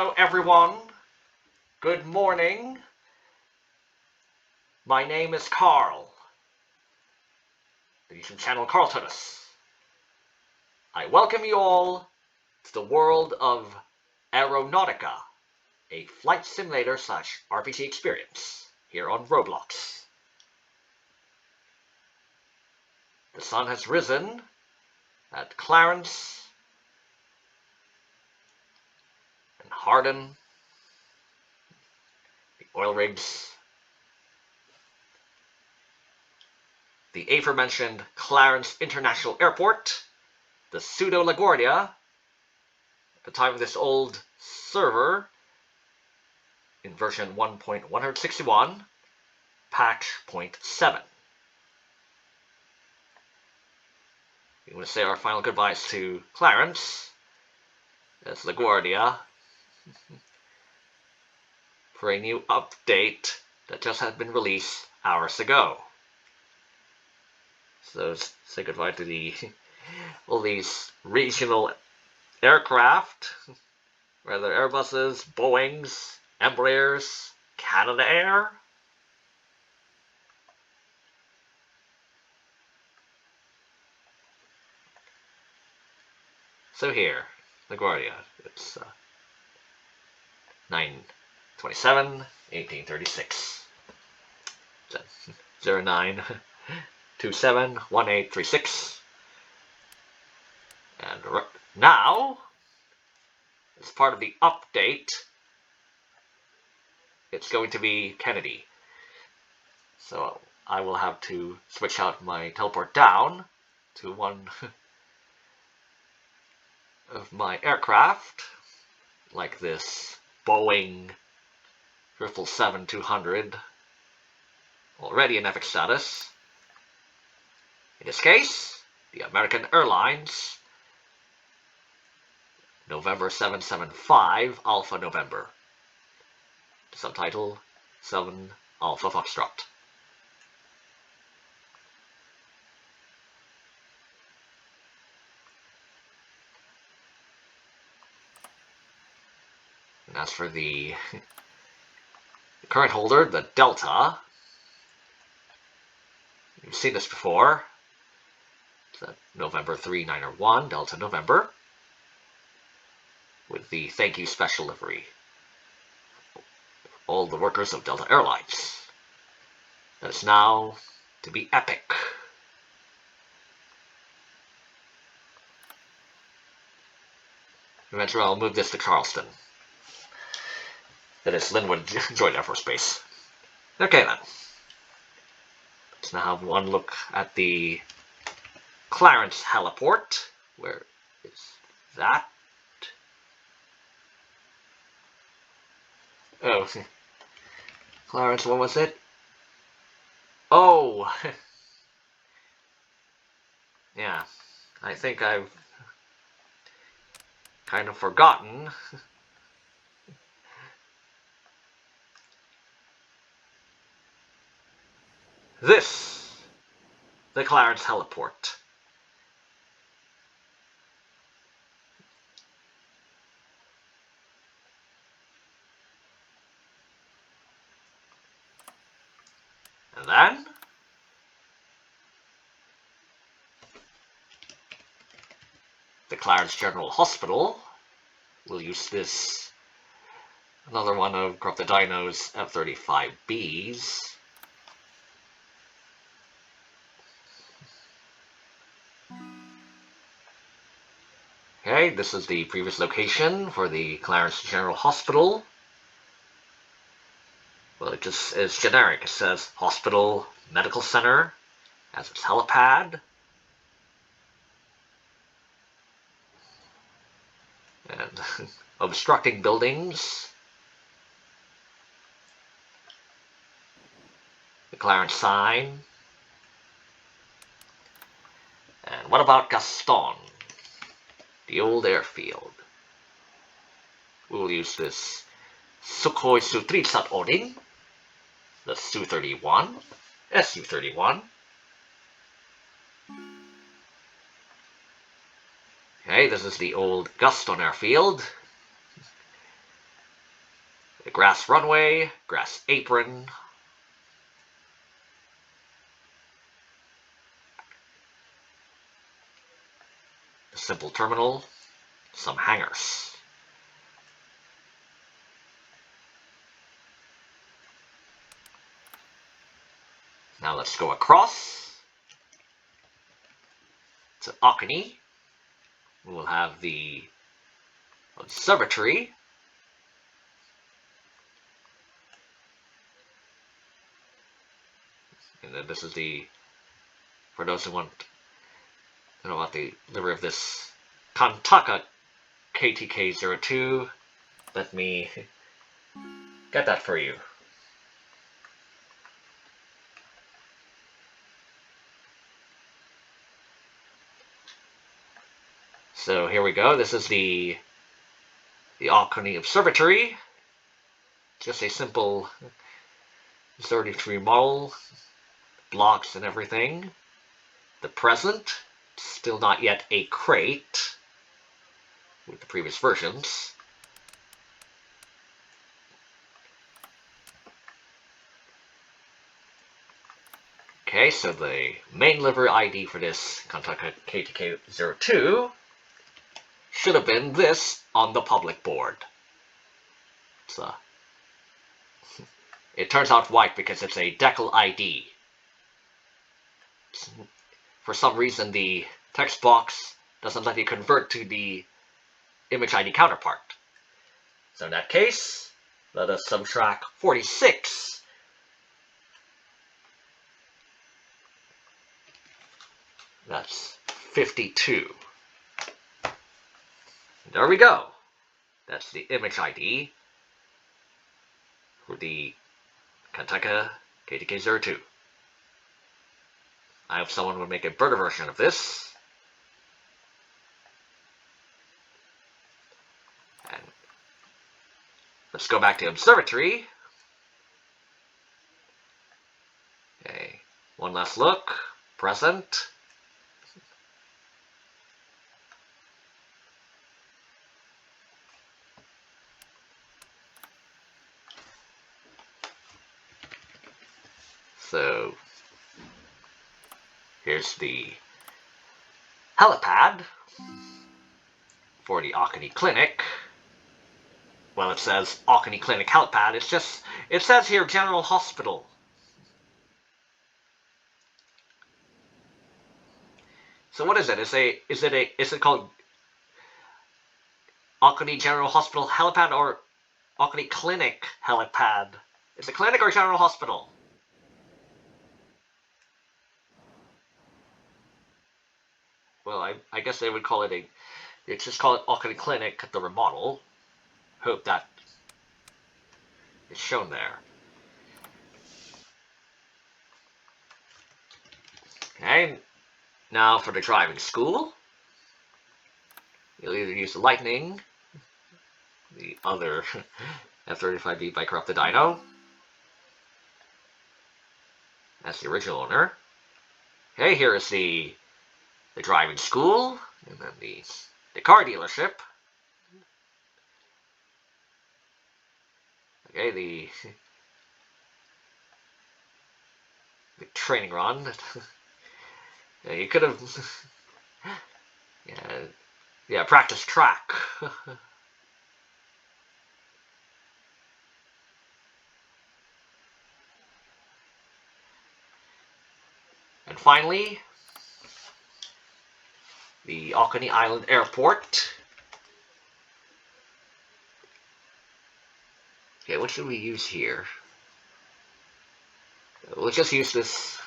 Hello everyone, good morning. My name is Carl, the YouTube channel Carltonus. I welcome you all to the world of Aeronautica, a flight simulator / RPG experience here on Roblox. The sun has risen at Clarence and Hampden, the oil rigs, the aforementioned Clarence International Airport, the pseudo LaGuardia, at the time of this old server, in version 1.161, patch 0.7. We want to say our final goodbyes to Clarence, as LaGuardia, for a new update that just had been released hours ago. So say goodbye to all these regional aircraft, whether Airbuses, Boeings, Embraers, Canada Air. So here, LaGuardia, it's 9/27/1836. 09271836. And now, as part of the update, it's going to be Kennedy. So I will have to switch out my teleport down to one of my aircraft, like this Boeing 777-200, already in epic status. In this case, the American Airlines November 775 Alpha November. The subtitle 7 Alpha Foxtrot. And as for the current holder, the Delta, you've seen this before. It's a November 3901 Delta November, with the thank you special livery. All the workers of Delta Airlines. That is now to be epic. Eventually I'll move this to Charleston. That is Linwood Joint Air Force Base. Okay then. Let's now have one look at the Clarence Heliport. Where is that? Oh, Clarence, what was it? Oh, yeah, I think I've kind of forgotten. This, the Clarence Heliport. And then, the Clarence General Hospital will use this, another one of Corrupted Dino's F-35Bs. Okay, this is the previous location for the Clarence General Hospital. Well, it just is generic. It says Hospital Medical Center, has its helipad, and obstructing buildings. The Clarence sign. And what about Gaston? The old airfield. We will use this Sukhoi Su-30 Odin, the Su-31, Su-31. Okay, this is the old Gaston airfield. the grass runway, grass apron, a simple terminal, some hangars. Now let's go across to Oconee. We'll have the observatory. And then this is for those who want to know about the livery of this Aeronautica KTK-02, let me get that for you. So here we go. This is the Oconee Observatory. Just a simple observatory model, blocks and everything. The present, still not yet a crate with the previous versions. Okay, so the main livery ID for this Aeronautica KTK-02 should have been this on the public board. It turns out white because it's a decal ID. For some reason, the text box doesn't let you convert to the image ID counterpart. So in that case, let us subtract 46. That's 52. There we go. That's the image ID for the Aeronautica KTK-02. I hope someone would make a better version of this. And let's go back to observatory. Okay, one last look. Present. So here's the helipad for the Oconee Clinic. Well, it says Oconee Clinic Helipad. It says here General Hospital. So what is it? Is it called Oconee General Hospital Helipad or Oconee Clinic Helipad? Is it clinic or General Hospital? Well, I guess they would call it they just call it Oconee Clinic, the remodel. Hope that is shown there. Okay, now for the driving school. You'll either use the Lightning, the other F-35B Bicraft the Dino. That's the original owner. Okay, here is the driving school, and then the car dealership. Okay, the training run. You could have, yeah, practice track. And finally, the Oconee Island Airport. Okay, what should we use here? We'll just use this.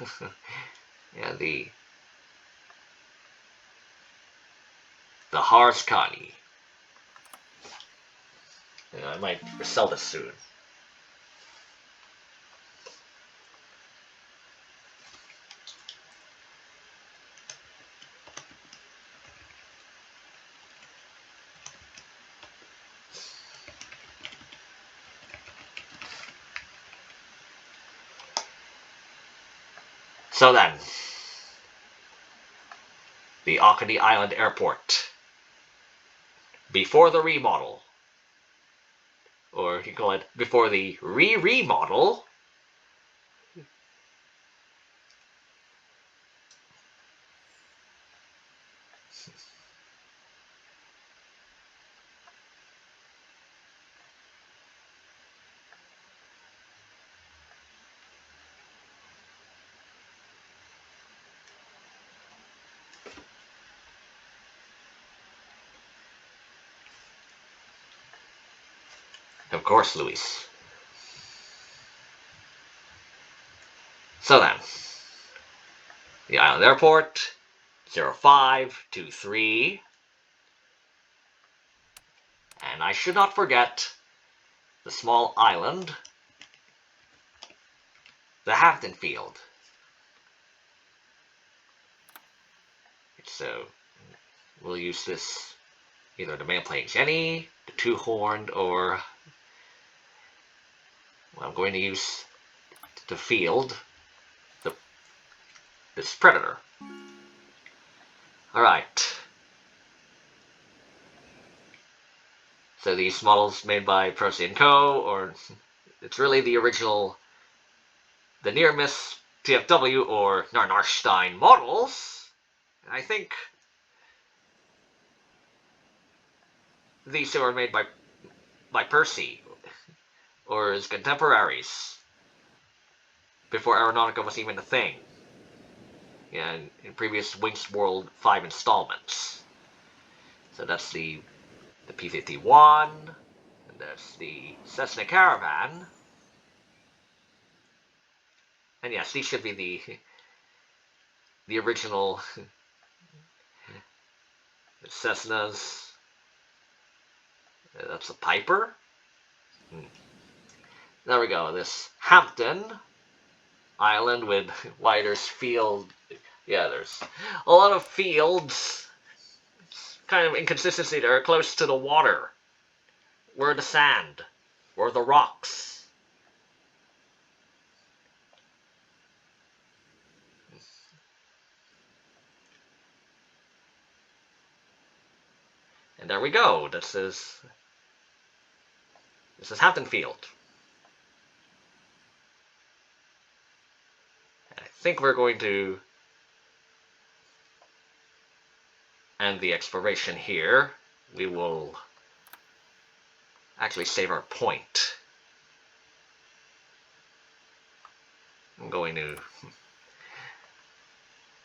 Yeah, the Nahr Nahrstein. Yeah, I might sell this soon. So then, the Oconee Island Airport, before the remodel, or you can call it before the remodel. Of course, Luis. So then, the Island Airport, 0523. And I should not forget the small island, the Hampden Field. So, we'll use this either the main plane Jenny, the two-horned, or well, I'm going to use the field, this Predator. Alright. So these models made by Percy & Co., or it's really the original, the near-miss TFW or Nahr Nahrstein models. I think these two are made by Percy, or his contemporaries, before Aeronautica was even a thing. Yeah, in previous Wingz World V installments. So that's the P-51, and that's the Cessna Caravan. And yes, these should be the original Cessnas. That's a Piper. There we go, this Hampden Island with Whiter's Field. Yeah, there's a lot of fields. It's kind of inconsistency there, close to the water. Where the sand, or the rocks. And there we go. This is Hampden Field. I think we're going to end the exploration here. We will actually save our point. I'm going to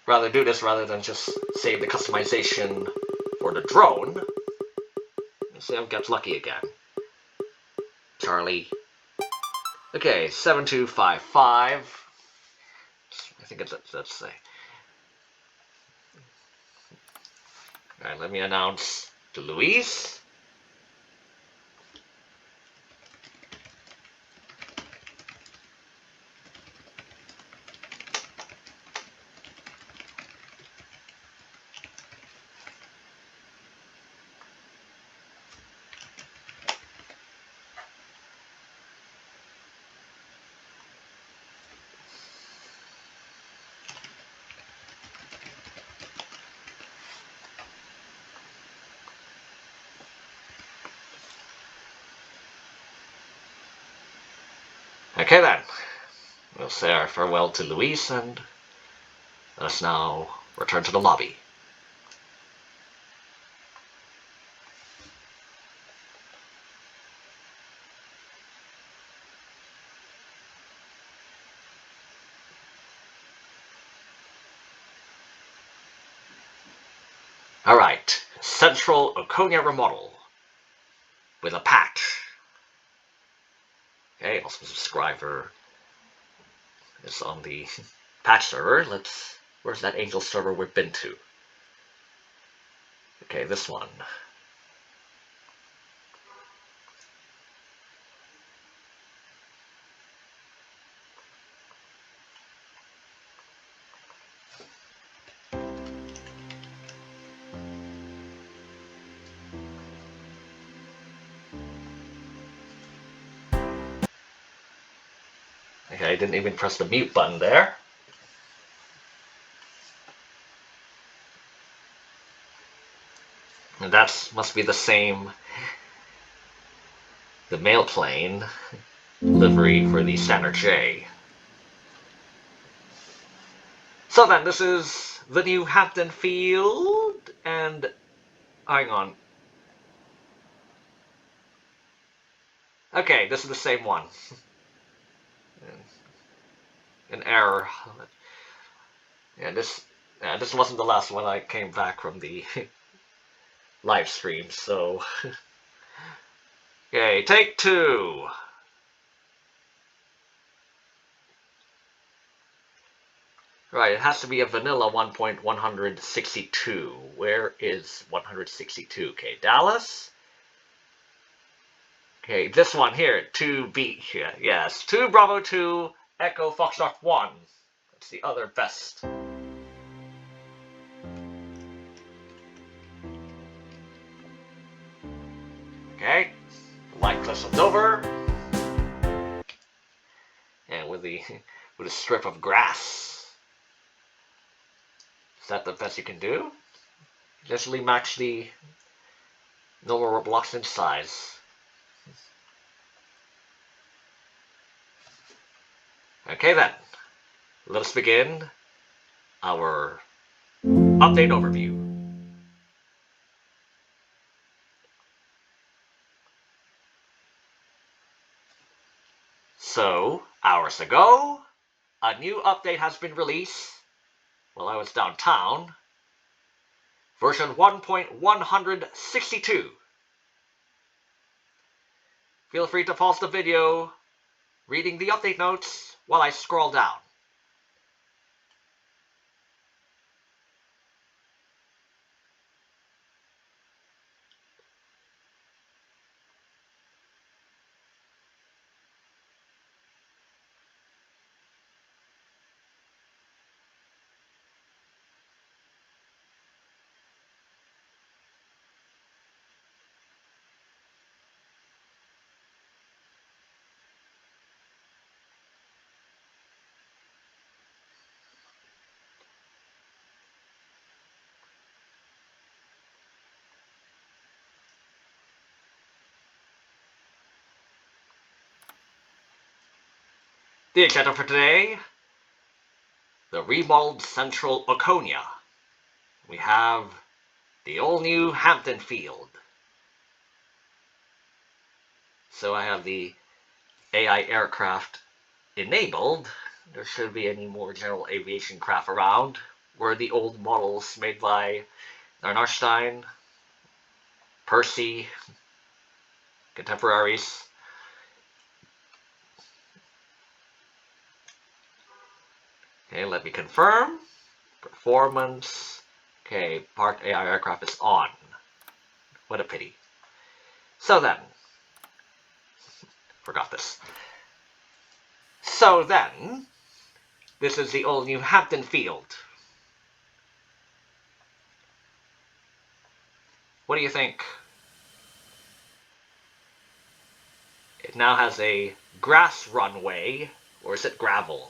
rather do this rather than just save the customization for the drone. Let's see if I get lucky again. Charlie. Okay, 7255. I think that's the. Alright, let me announce to Luis. Okay then, we'll say our farewell to Luis and let us now return to the lobby. Alright, Central Oconia remodel with a patch. Okay, also subscriber is on the patch server. Where's that Angel server we've been to? Okay, this one. Okay, I didn't even press the mute button there. And that must be the same the mail plane livery for the Standard J. So then, this is the new Hampden Field, and hang on. Okay, this is the same one. An error. Yeah, this wasn't the last one I came back from the live stream, so okay, take 2. Right, it has to be a vanilla 1.162. Where is 162? Okay, Dallas. Okay, this one here, 2B. Yeah, yes, 2 Bravo 2 Echo Foxtrot 1. That's the other best. Okay, the light cliffs over, and with a strip of grass. Is that the best you can do? Literally match the normal Roblox in size. Okay then, let us begin our update overview. So, hours ago, a new update has been released while I was downtown. Version 1.162. Feel free to pause the video, reading the update notes while I scroll down. The agenda for today: the remodeled Central Oconia. We have the all-new Hampden Field. So I have the AI aircraft enabled. There shouldn't be any more general aviation craft around. Were the old models made by Nahr Nahrstein, Percy, contemporaries. Okay, let me confirm. Performance. Okay, parked AI aircraft is on. What a pity. So then, forgot this. So then, this is the all new Hampden Field. What do you think? It now has a grass runway, or is it gravel?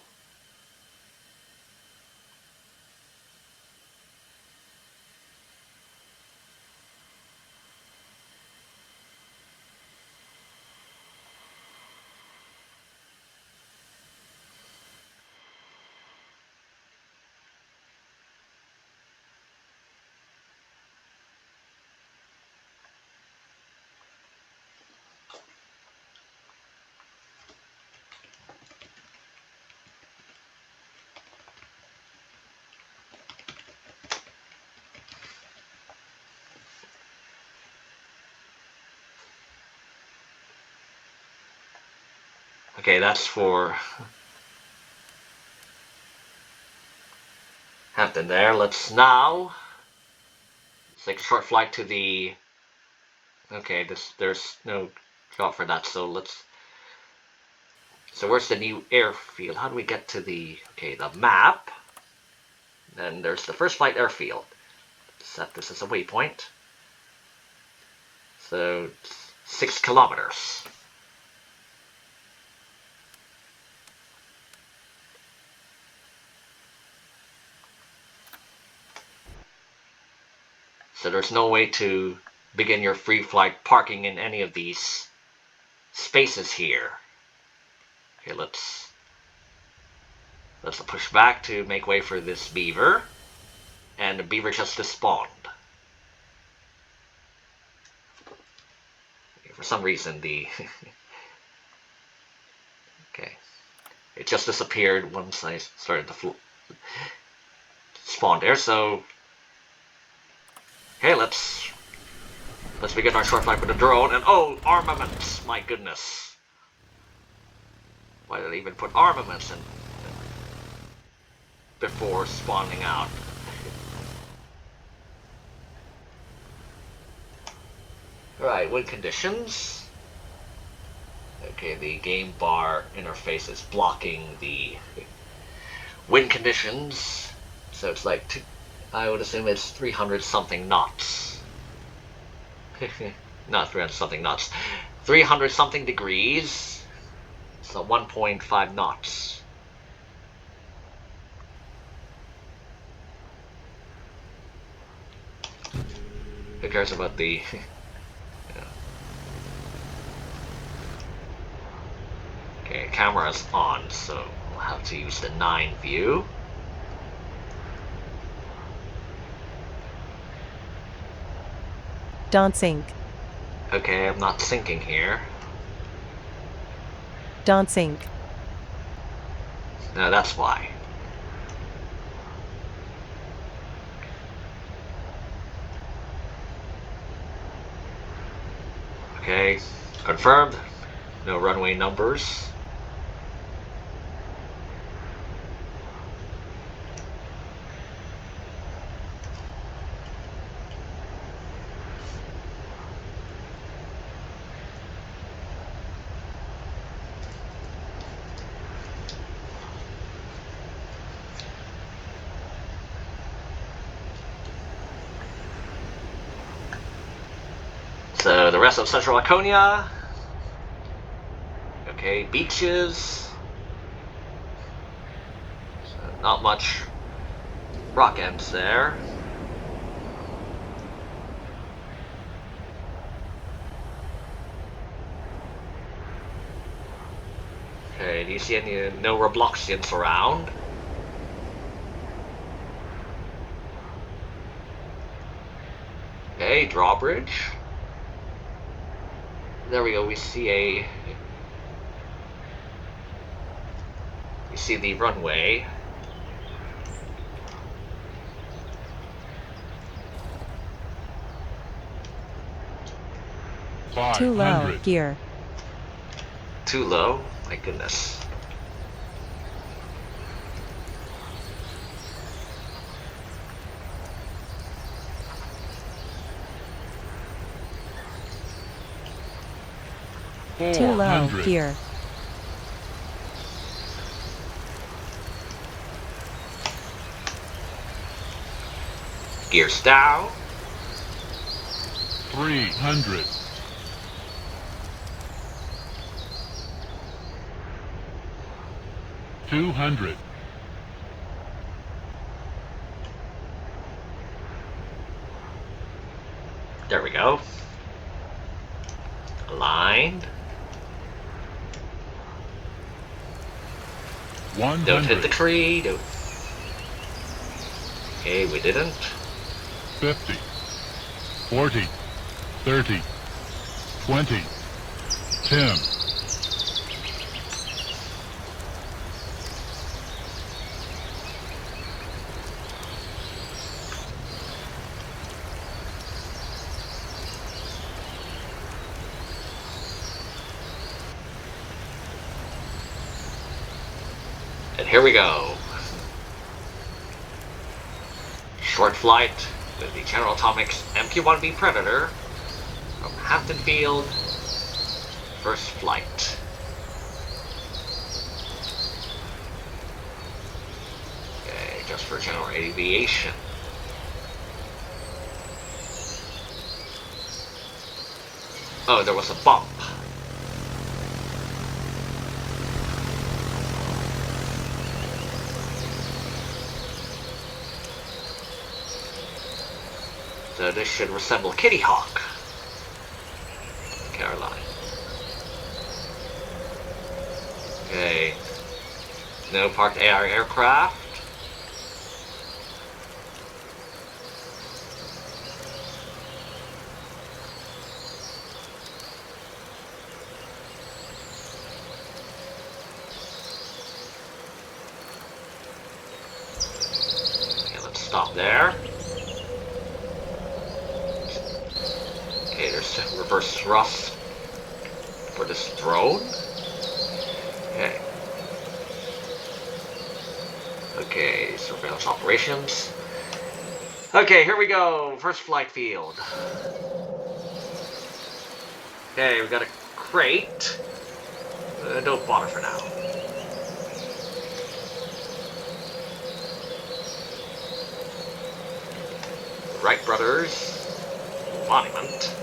Okay, that's for Hampton there. Let's now take a short flight to the... Okay, there's no job for that, so let's... So where's the new airfield? How do we get to the... Okay, the map. Then there's the first flight airfield. Set this as a waypoint. So, 6 kilometers. So there's no way to begin your free flight parking in any of these spaces here. Okay, let's push back to make way for this beaver. And the beaver just spawned. Okay, for some reason the okay, it just disappeared once I started to spawn there. So okay, let's begin our short flight with the drone. And oh, armaments! My goodness, why did I even put armaments in before spawning out? Alright, wind conditions. Okay, the game bar interface is blocking the wind conditions. So it's like, I would assume it's 300 something knots. Not 300 something knots. 300 something degrees. So 1.5 knots. Who cares about the... Okay, camera's on, so we'll have to use the 9 view. Don't sink. Okay, I'm not sinking here. Don't sink. No, that's why. Okay, confirmed. No runway numbers. So the rest of Central Oconia. Okay, beaches. So not much rock ends there. Okay, do you see any no Robloxians around? Okay, drawbridge. There we go, we see the runway. Too low, gear. Too low? My goodness. Too low, gear. Gears down. 300. 200. There we go. Aligned. 100. Don't hit the tree. Don't. Okay, we didn't. 50. 40. 30. 20. 10. And here we go. Short flight with the General Atomics MP-1B Predator from Hampden Field. First flight. Okay, just for general aviation. Oh, there was a bump. So this should resemble Kitty Hawk. Caroline. No parked AR aircraft. Okay, let's stop there. Okay, there's reverse thrust for this drone. Okay. Okay, surveillance operations. Okay, here we go. First flight field. Okay, we got a crate. Don't bother for now. Wright Brothers monument.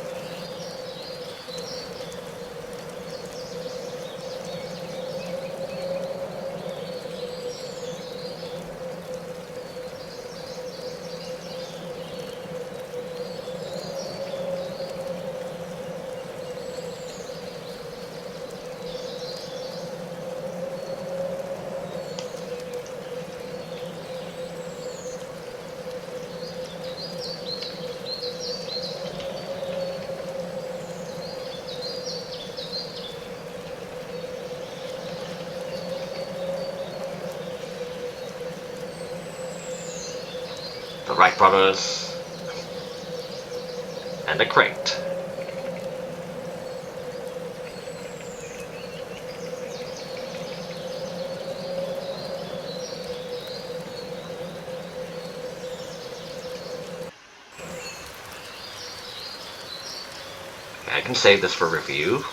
The Wright Brothers, and a crate. Okay, I can save this for review.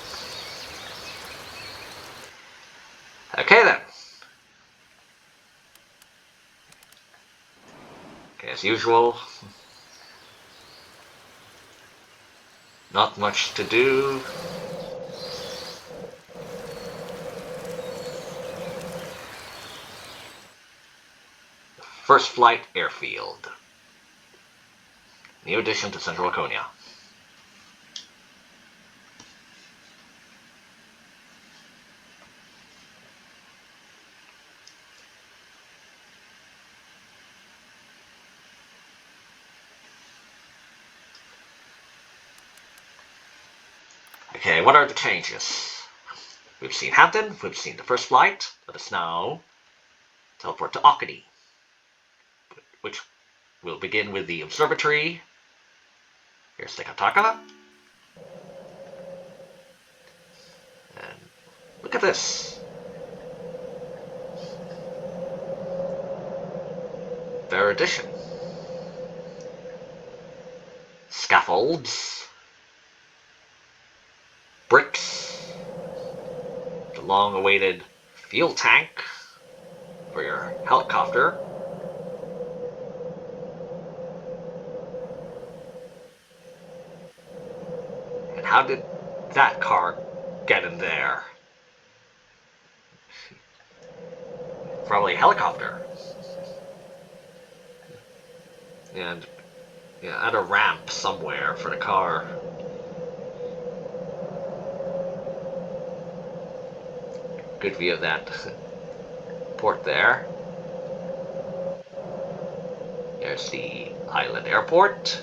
Okay then. Okay, as usual, not much to do. First flight airfield. New addition to Central Oconia. Okay, what are the changes? We've seen Hampden, we've seen the first flight. Let us now teleport to Oconee, which will begin with the observatory. Here's Aeronautica. And look at this. Their addition. Scaffolds. Bricks, the long-awaited fuel tank for your helicopter, and how did that car get in there? Probably a helicopter. And yeah, at a ramp somewhere for the car. Good view of that port there. There's the Island Airport.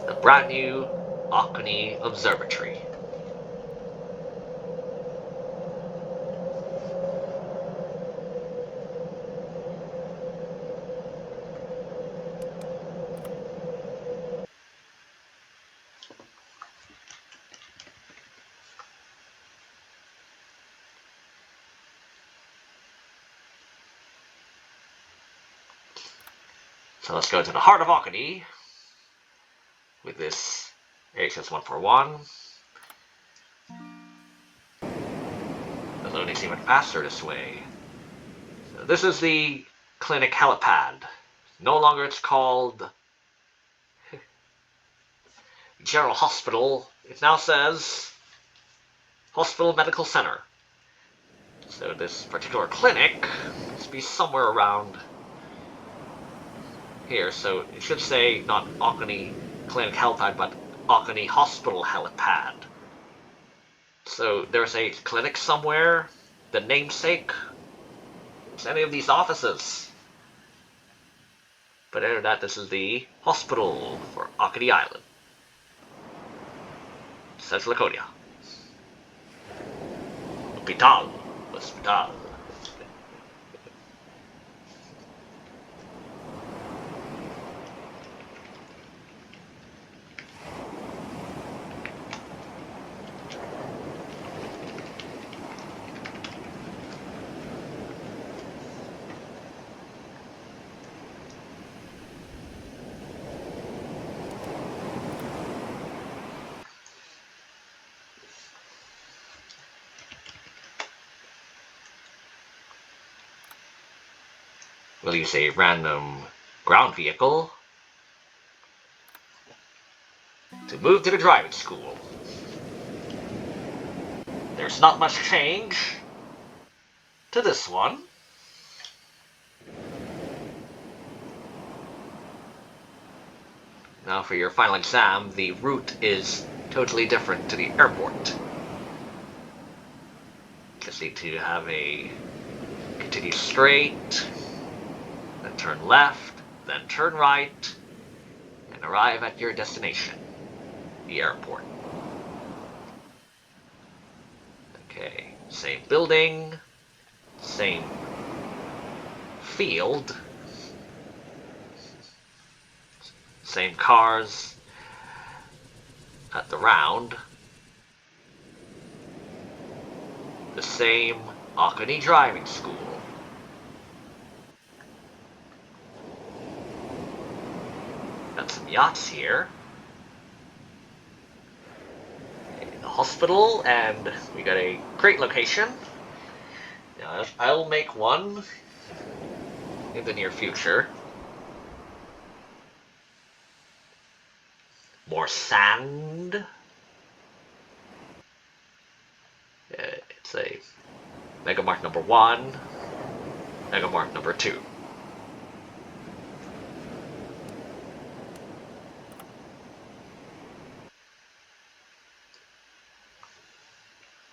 The brand new Oconee Observatory. So let's go to the heart of Oconee with this HS-141. The loading seems faster this way. So this is the Clinic Helipad. No longer it's called General Hospital. It now says Hospital Medical Center. So this particular clinic must be somewhere around here, so it should say not Oconee Clinic Helipad, but Oconee Hospital Helipad. So there's a clinic somewhere. The namesake. It's any of these offices. But other than that, this is the hospital for Oconee Island. Central Oconia. Hospital. We'll use a random ground vehicle to move to the driving school. There's not much change to this one. Now for your final exam, the route is totally different to the airport. Just need to have a continue straight, then turn left, then turn right, and arrive at your destination, the airport. Okay, same building, same field, same cars at the round, the same Oconee Driving School. Got some yachts here. The hospital, and we got a great location. Now, I'll make one in the near future. More sand. It's a Mega Mart number 1, Mega Mart number 2.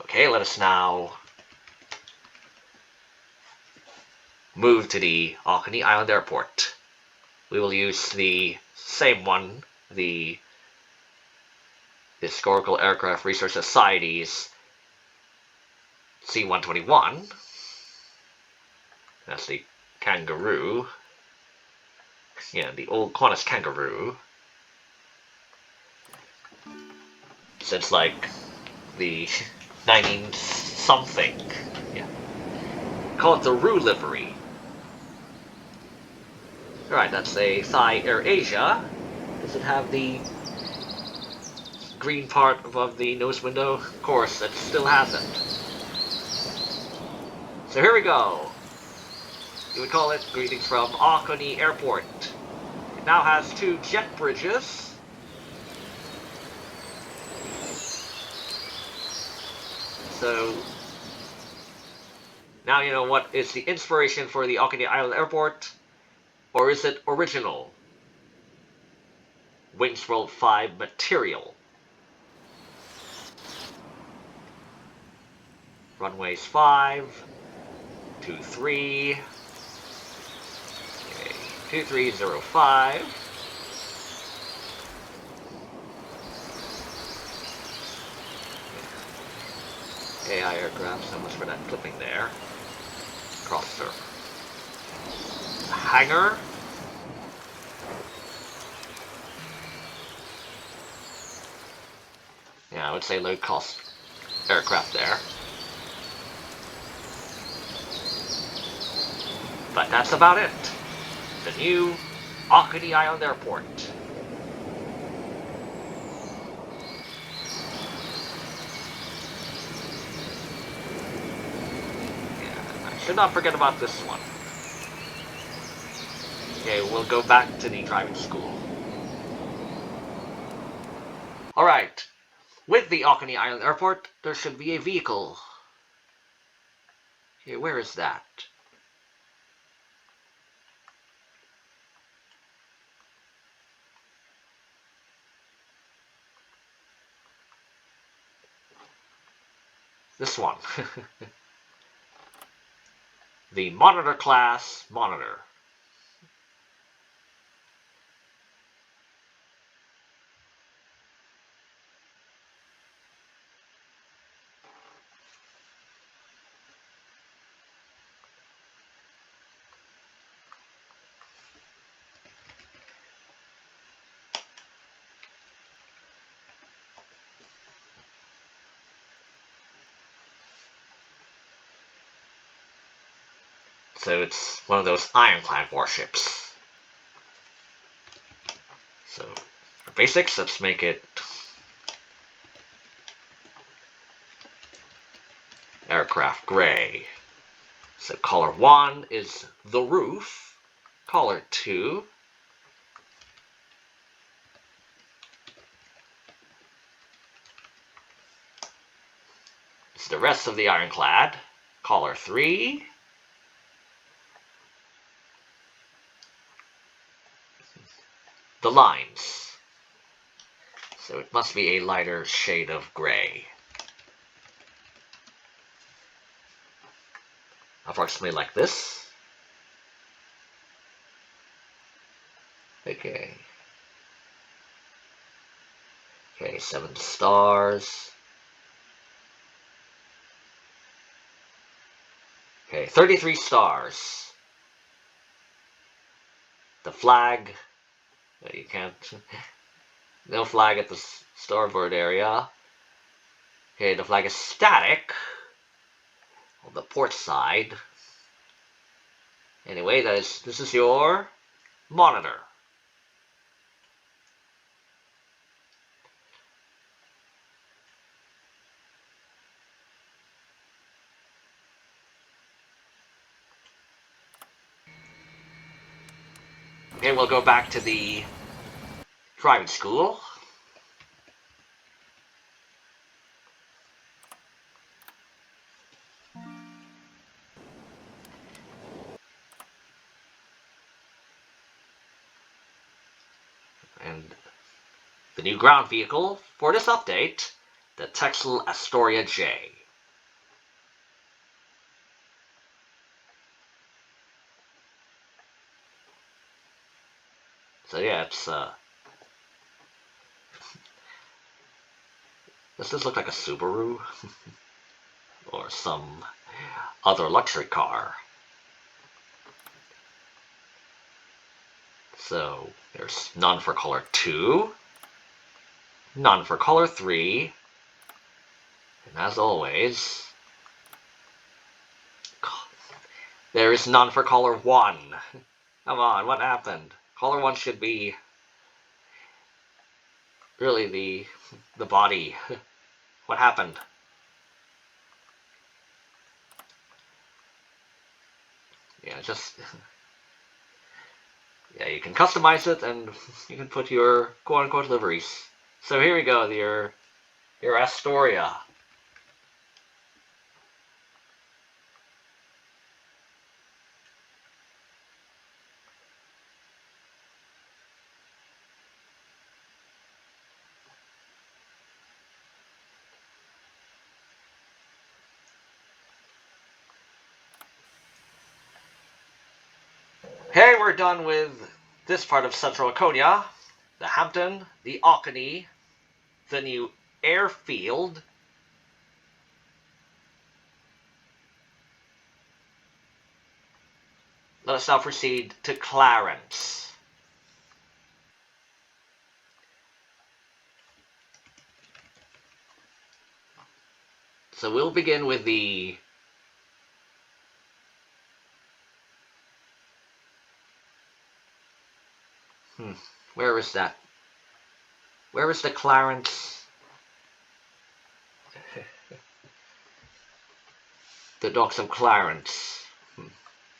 Okay, let us now move to the Oconee Island Airport. We will use the same one, the Historical Aircraft Research Society's C-121. That's the Kangaroo. Yeah, the old Qantas Kangaroo. Since like the 19-something. Yeah. Call it the Roo livery. Alright, that's a Thai Air Asia. Does it have the green part above the nose window? Of course, it still hasn't. So here we go. You would call it greetings from Oconee Airport. It now has 2 jet bridges. So now you know what is the inspiration for the Oconee Island Airport, or is it original Wingz World V material? Runways 5, 23, okay, 2305. AI aircraft, so much for that clipping there. Cross the hangar. Yeah, I would say low cost aircraft there. But that's about it. The new Oconee Island Airport. Yeah, I should not forget about this one. Okay, we'll go back to the driving school. Alright, with the Oconee Island Airport, there should be a vehicle. Okay, where is that? this one. The Monitor class Monitor. So it's one of those ironclad warships. So for basics, let's make it aircraft gray. So color 1 is the roof. Color 2 is the rest of the ironclad. Color 3 the lines. So it must be a lighter shade of gray. Approximately like this. Okay. Okay, 7 stars. Okay, 33 stars. The flag. You can't. No flag at the starboard area. Okay, the flag is static on the port side. Anyway, this is your monitor. Okay, we'll go back to the driving school. And the new ground vehicle for this update, the Texel Astoria J. So yeah, it's does this look like a Subaru? Or some other luxury car? So there's none for color 2, none for color 3, and as always, there is none for color 1. Come on, what happened? Color 1 should be really the body. What happened? Yeah, just yeah, you can customize it and you can put your quote-unquote liveries. So here we go, your Astoria. Hey, we're done with this part of Central Oconia, the Hampden, the Oconee, the new Airfield, let us now proceed to Clarence. So we'll begin with the where is that? Where is the Clarence? The docks of Clarence.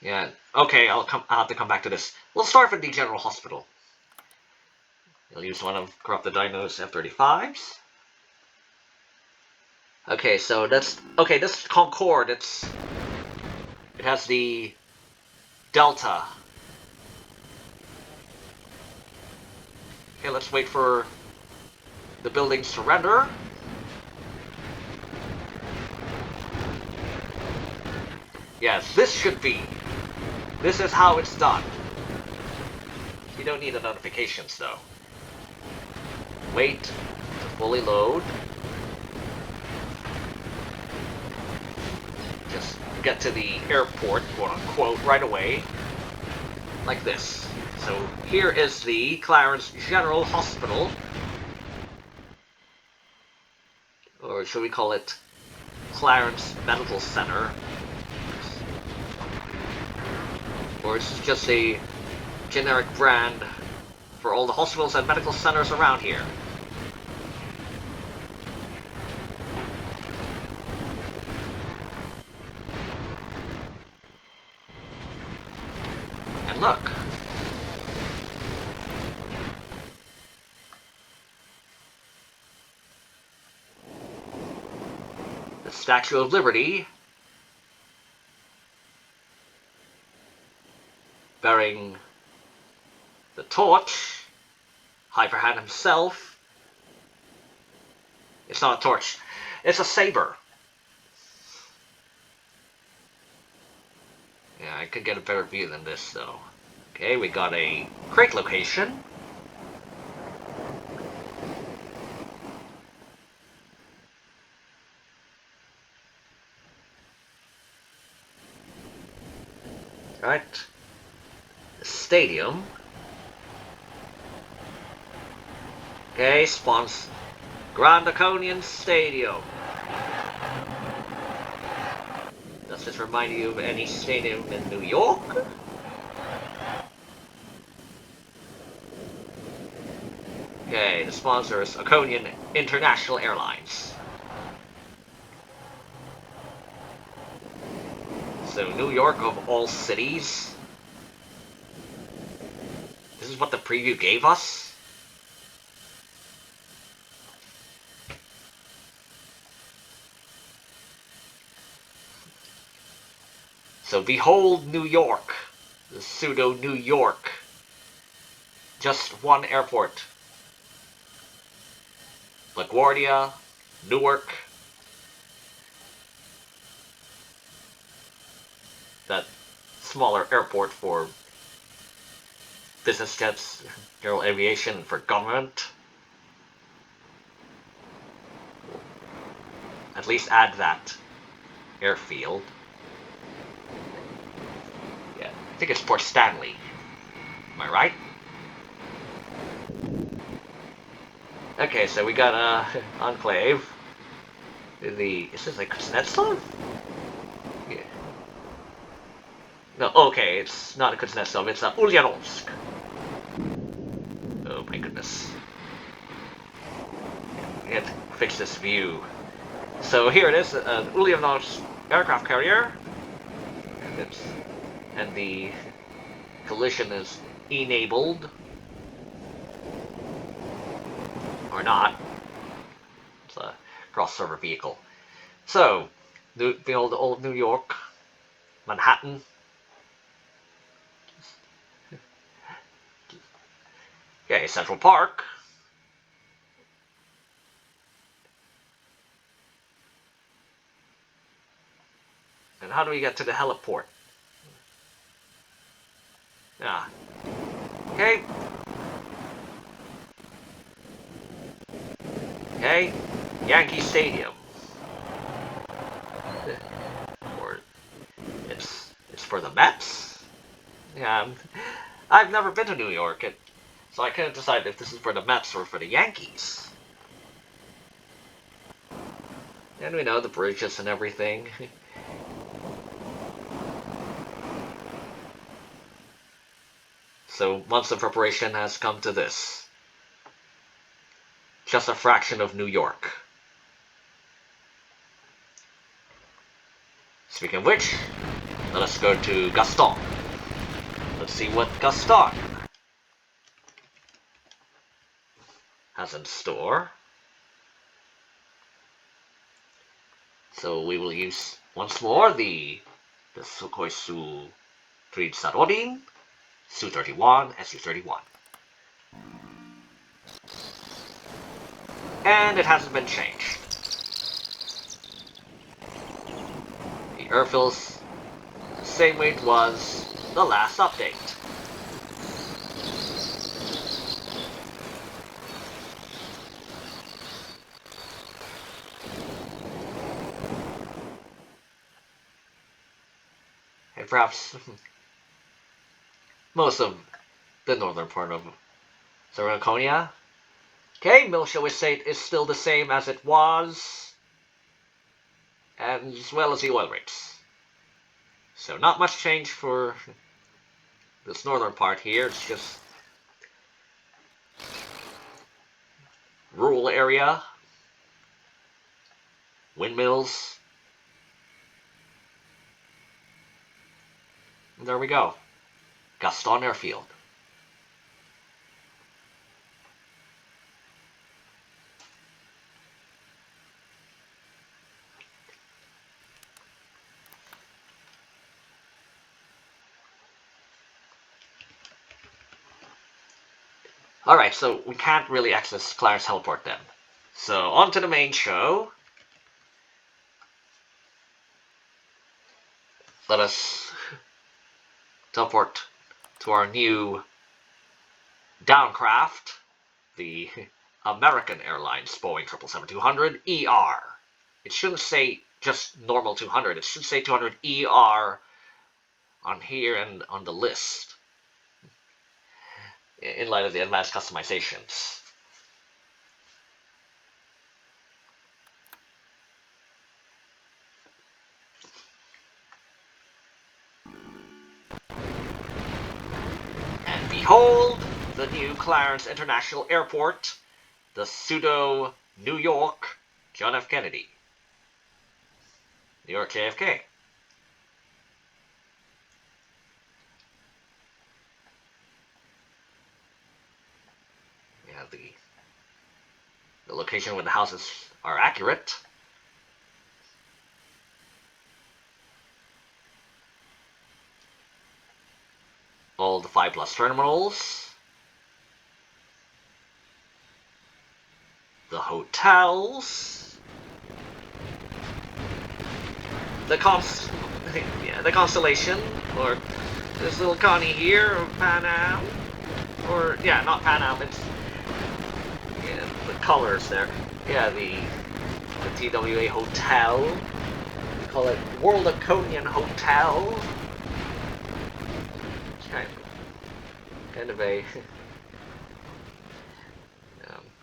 Yeah. Okay, I'll have to come back to this. We'll start with the General Hospital. We'll use one of corrupted Dino's F-35s. Okay, so this Concorde. It has the Delta. Okay, let's wait for the buildings to render. Yes, this should be. This is how it's done. You don't need the notifications though. Wait to fully load. Just get to the airport, quote unquote, right away. Like this. So here is the Clarence General Hospital. Or should we call it Clarence Medical Center? Or it's just a generic brand for all the hospitals and medical centers around here. And look. The Statue of Liberty bearing the torch, Hyperhand himself. It's not a torch, it's a saber. Yeah, I could get a better view than this though. Okay, we got a crate location. Right. The stadium. Okay, spawns Grand Oconian Stadium. Does this remind you of any stadium in New York? Okay, the sponsor is Oconian International Airlines. So New York of all cities. This is what the preview gave us? So behold New York, the pseudo New York. Just one airport. LaGuardia, Newark. That smaller airport for business jets, general aviation, for government. At least add that. Airfield. Yeah, I think it's Port Stanley. Am I right? Okay, so we got a enclave. Is this like Kuznetsov? Yeah. No, okay, it's not a Kuznetsov, it's a Ulyanovsk. Oh my goodness. We have to fix this view. So here it is, an Ulyanovsk aircraft carrier. And the collision is enabled. Or not. It's a cross-server vehicle. So, behold the old New York, Manhattan. Okay, Central Park. And how do we get to the heliport? Yeah. Okay. Okay. Yankee Stadium. Or it's for the Mets? Yeah, I've never been to New York, so I couldn't decide if this is for the Mets or for the Yankees. And we know the bridges and everything. So months of preparation has come to this. Just a fraction of New York. Speaking of which, let us go to Gaston. Let's see what Gaston has in store. So we will use once more the Sukhoi Su-34, Su-31, and Su-31. And it hasn't been changed. The airfields same way it was the last update. And perhaps most of the northern part of Central Oconia. Okay, Military Estate is still the same as it was, and as well as the oil rigs. So not much change for this northern part here. It's just rural area, windmills. And there we go. Gaston Airfield. Alright, so we can't really access Clarence Heliport then. So on to the main show. Let us teleport to our new downcraft, the American Airlines Boeing 777-200ER. It shouldn't say just normal 200, it should say 200ER on here and on the list, in light of the advanced customizations. And behold, the new Clarence International Airport, the pseudo New York John F. Kennedy. New York JFK. Yeah, the location where the houses are accurate. All the 5+ terminals. The hotels. The Constellation, or this little Connie here, or Pan Am. Or, yeah, not Pan Am, it's the colors there. Yeah, the TWA Hotel. We call it World Oconian Hotel. Kind of a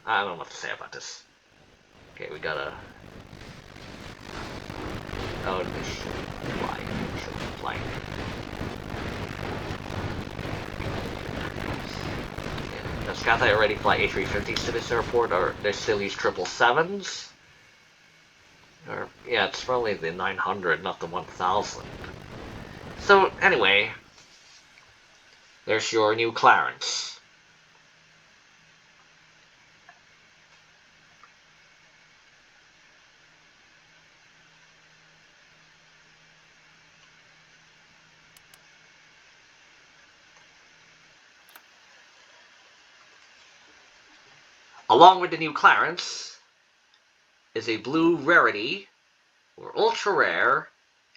I don't know what to say about this. Okay, we got a this should fly. Yeah, does Cathay already fly A350s to this airport, or they still use 777s? Or yeah, it's probably the 900, not the 1000. So anyway, there's your new Clarence. Along with the new Clarence is a blue rarity, or ultra rare,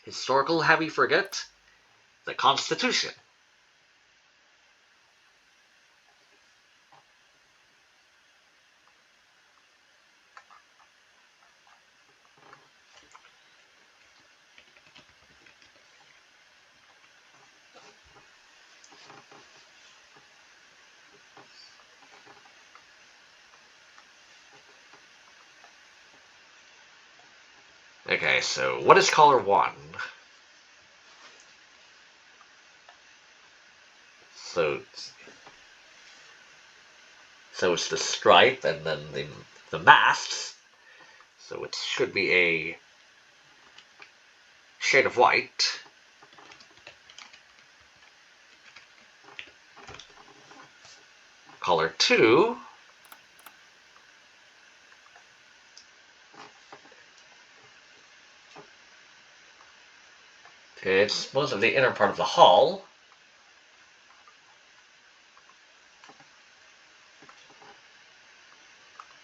historical heavy frigate, the Constitution. Okay, so what is color 1? So it's the stripe and then the masts. So it should be a shade of white. Color 2. It's most of the inner part of the hull.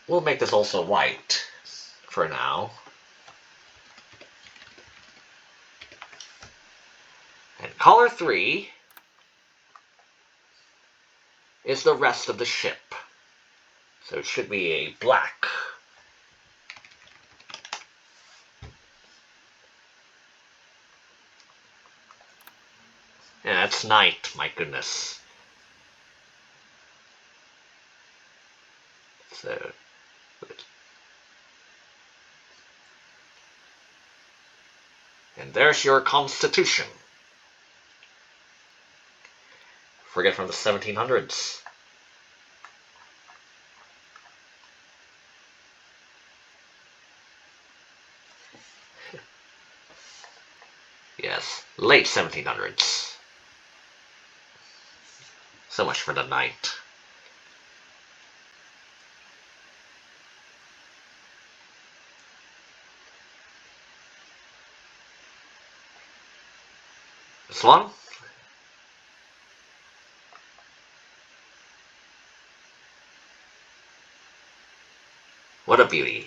We'll make this also white for now. Color 3 is the rest of the ship. So it should be a black. Yeah, it's night, my goodness. So, and there's your Constitution. Frigate from the 1700s. Yes, late 1700s. So much for the night. This one? What a beauty.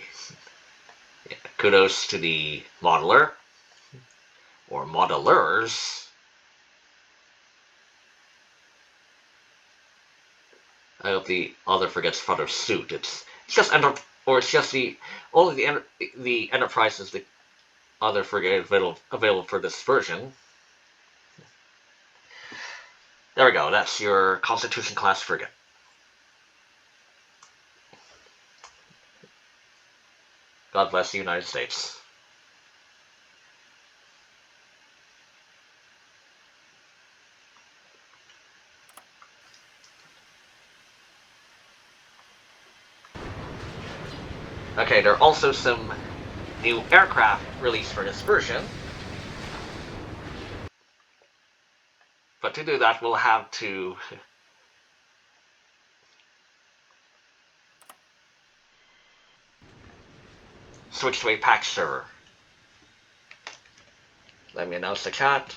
Yeah, kudos to the modeler, or modelers. I hope the other frigates follow suit. It's just it's just only the Enterprise is the other frigate available for this version. There we go. That's your Constitution class frigate. God bless the United States. Okay, there are also some new aircraft released for this version. But to do that, we'll have to switch to a patch server. Let me announce the chat.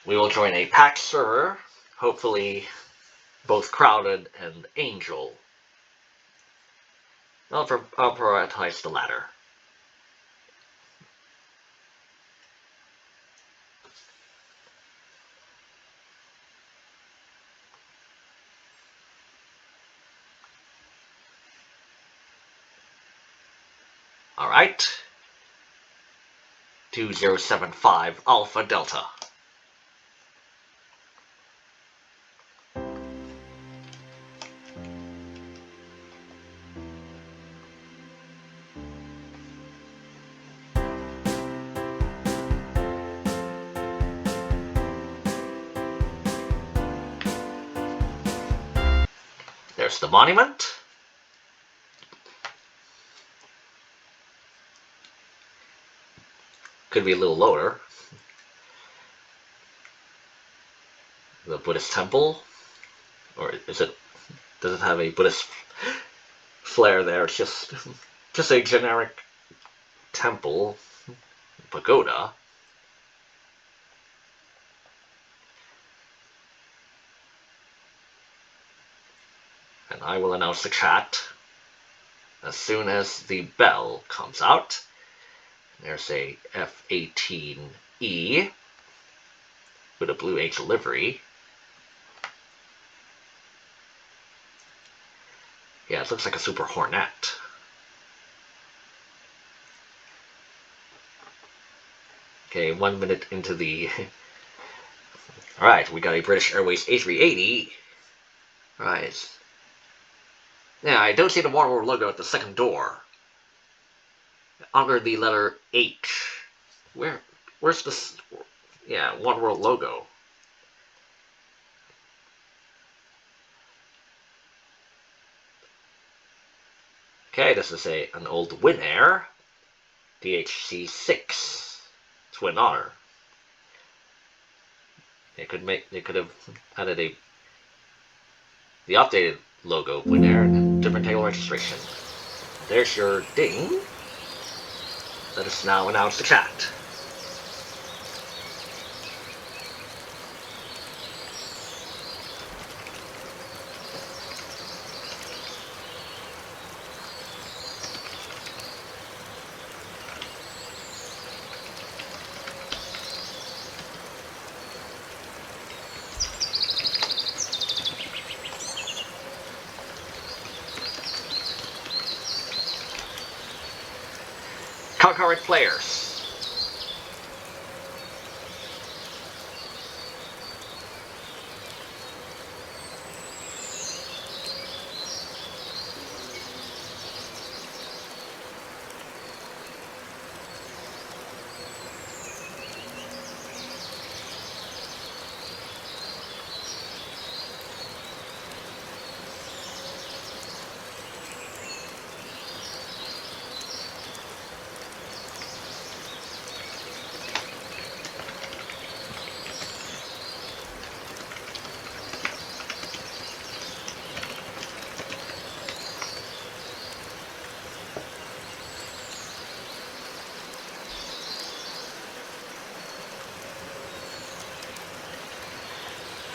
We will join a patch server, hopefully both crowded and angel. I'll prioritize the latter. Alright. 2075 Alpha Delta. There's the monument. Could be a little lower. The Buddhist temple, or is it? Does it have a Buddhist flair there? It's just a generic temple, pagoda. And I will announce the chat as soon as the bell comes out. There's a F-18E with a Blue H livery. Yeah, it looks like a Super Hornet. Okay, 1 minute into the... Alright, we got a British Airways A380. Right. Yeah, I don't see the One World logo at the second door. Under the letter H. Where's this? Yeah, One World logo. Okay, this is an old Win Air DHC-6 Twin Otter. They could have added the updated logo of Win Air and different tail registration. There's your ding. Let us now announce the chat. Concurrent players.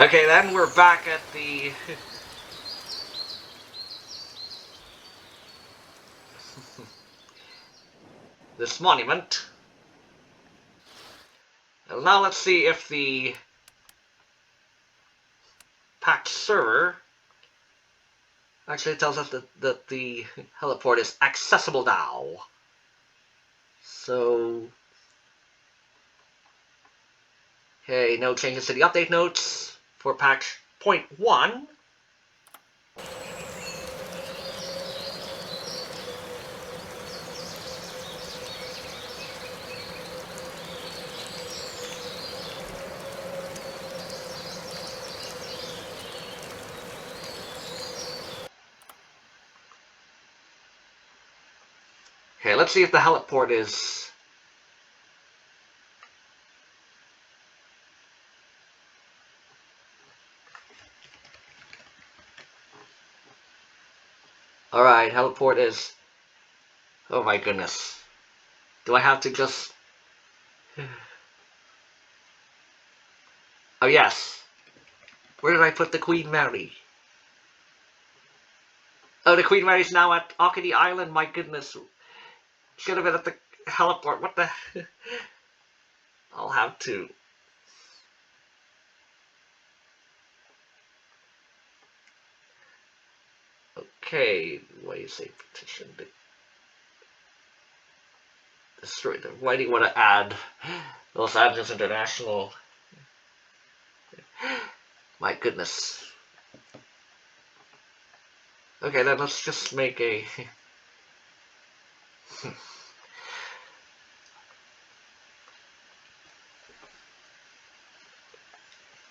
Okay, then we're back at the this monument. And now let's see if the packed server actually tells us that the heliport is accessible now. So, okay, no changes to the update notes for patch 0.1. Okay, let's see if the heliport is... Alright, heliport is... Oh my goodness. Do I have to just... Oh yes. Where did I put the Queen Mary? Oh, the Queen Mary's now at Oconee Island, my goodness. Should have been at the heliport. What the... I'll have to... Okay, why do you say petition? Destroy them. Why do you want to add Los Angeles International? My goodness. Okay, then let's just make a...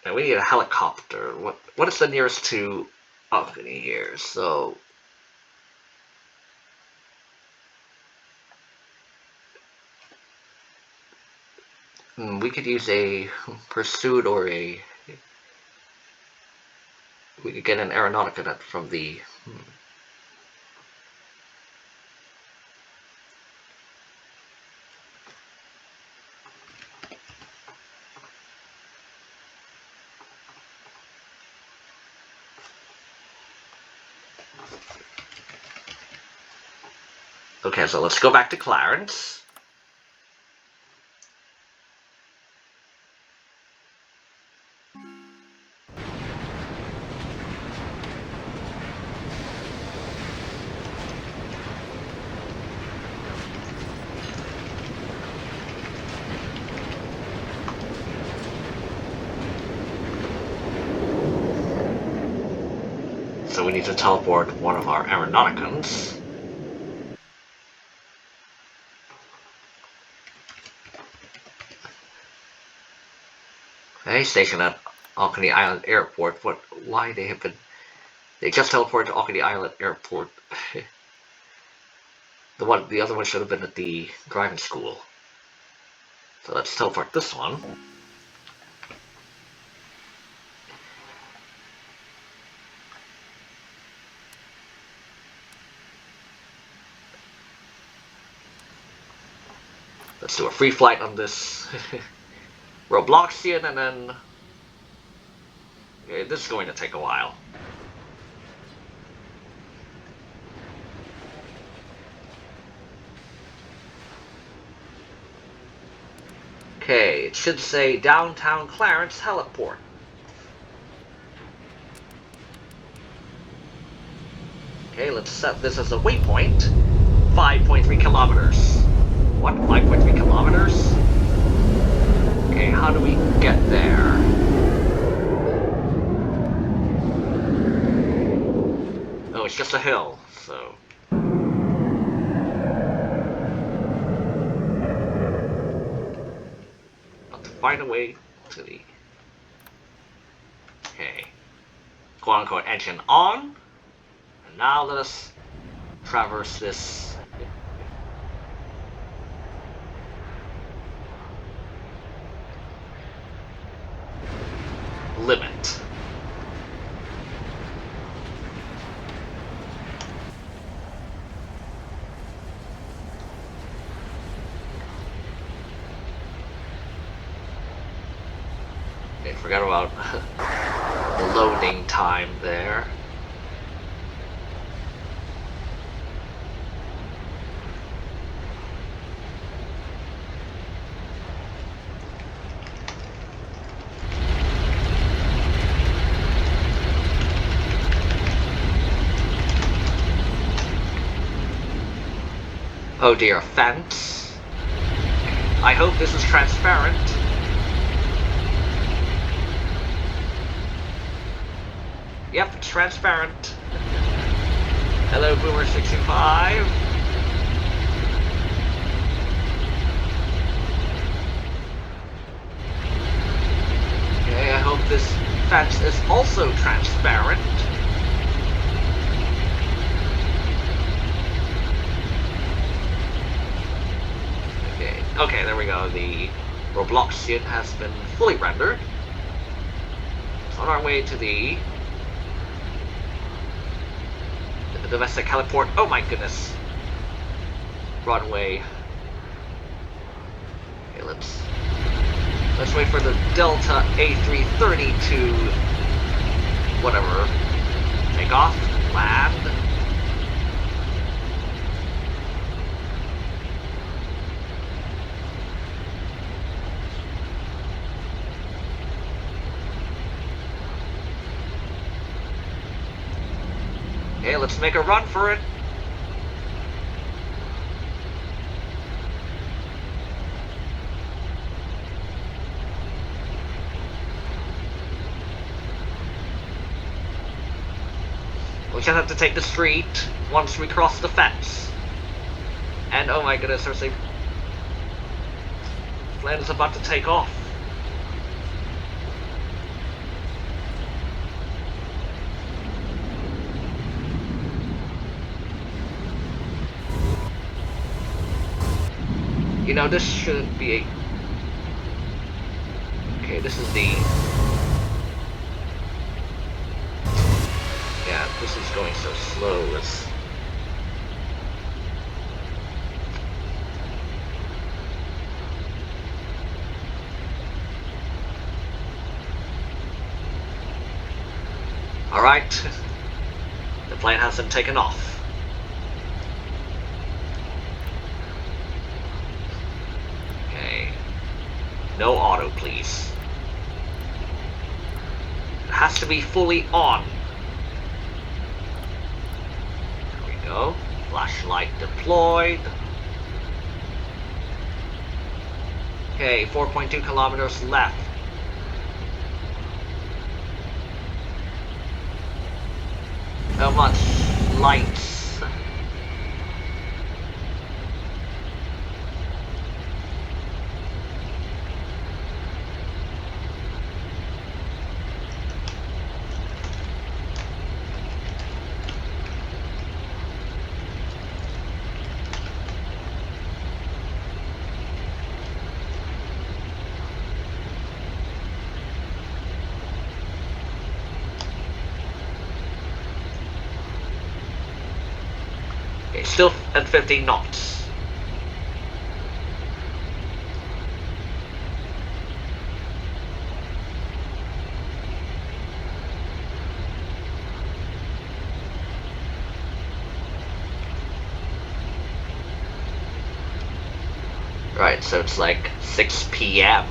Now we need a helicopter. What is the nearest to Oconee here? So... we could use a Pursuit or a... We could get an Aeronautica from the... Okay, so let's go back to Clarence. So we need to teleport one of our Aeronauticans. Okay, stationed at Oconee Island Airport. Why they have been... They just teleported to Oconee Island Airport. The other one should have been at the driving school. So let's teleport this one. Let's do a free flight on this Robloxian, and then okay, this is going to take a while. Okay, it should say downtown Clarence Heliport. Okay, let's set this as a waypoint. 5.3 kilometers. What? 5.3 kilometers? Okay, how do we get there? Oh, it's just a hill, so... Got to find a way to the... Okay. Quote-unquote engine on. And now let us traverse this... limit. Okay, forgot about the loading time there. Oh dear, a fence. I hope this is transparent. Yep, it's transparent. Hello, Boomer 65. Okay, I hope this fence is also transparent. Okay, there we go. The Robloxian has been fully rendered. It's on our way to the domestic heliport. Oh my goodness. Runway. Okay, let's wait for the Delta A330 to whatever. Take off, land. Okay, let's make a run for it. We just have to take the street once we cross the fence. And oh my goodness, there's a plane is about to take off. You know, this shouldn't be a... Okay, this is the... Yeah, this is going so slow. Let's... Alright. The plane hasn't taken off. No auto, please. It has to be fully on. There we go. Flashlight deployed. Okay, 4.2 kilometers left. How much lights? Still at 15 knots. Right, so it's like 6 p.m.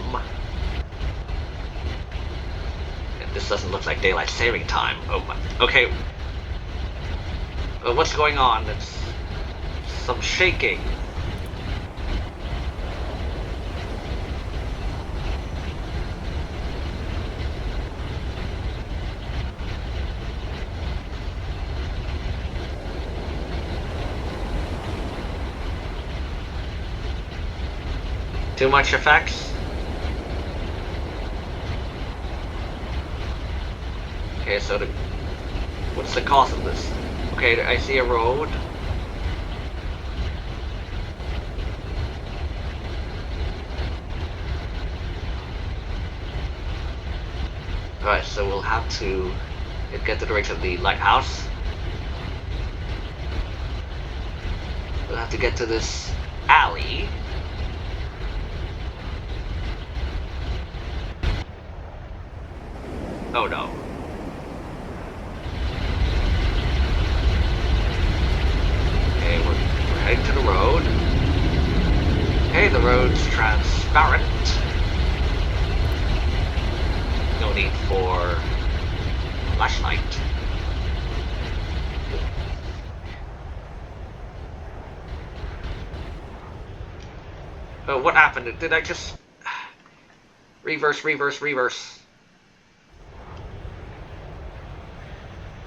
And this doesn't look like daylight saving time. Oh my. Okay. What's going on? It's some shaking. Too much effects? Okay, so what's the cause of this? Okay, I see a road. Alright, so we'll have to get to the direction of the lighthouse. We'll have to get to this alley. Oh no. Okay, we're heading to the road. Okay, the road's transparent. No need for flashlight. Oh, what happened? Did I just reverse?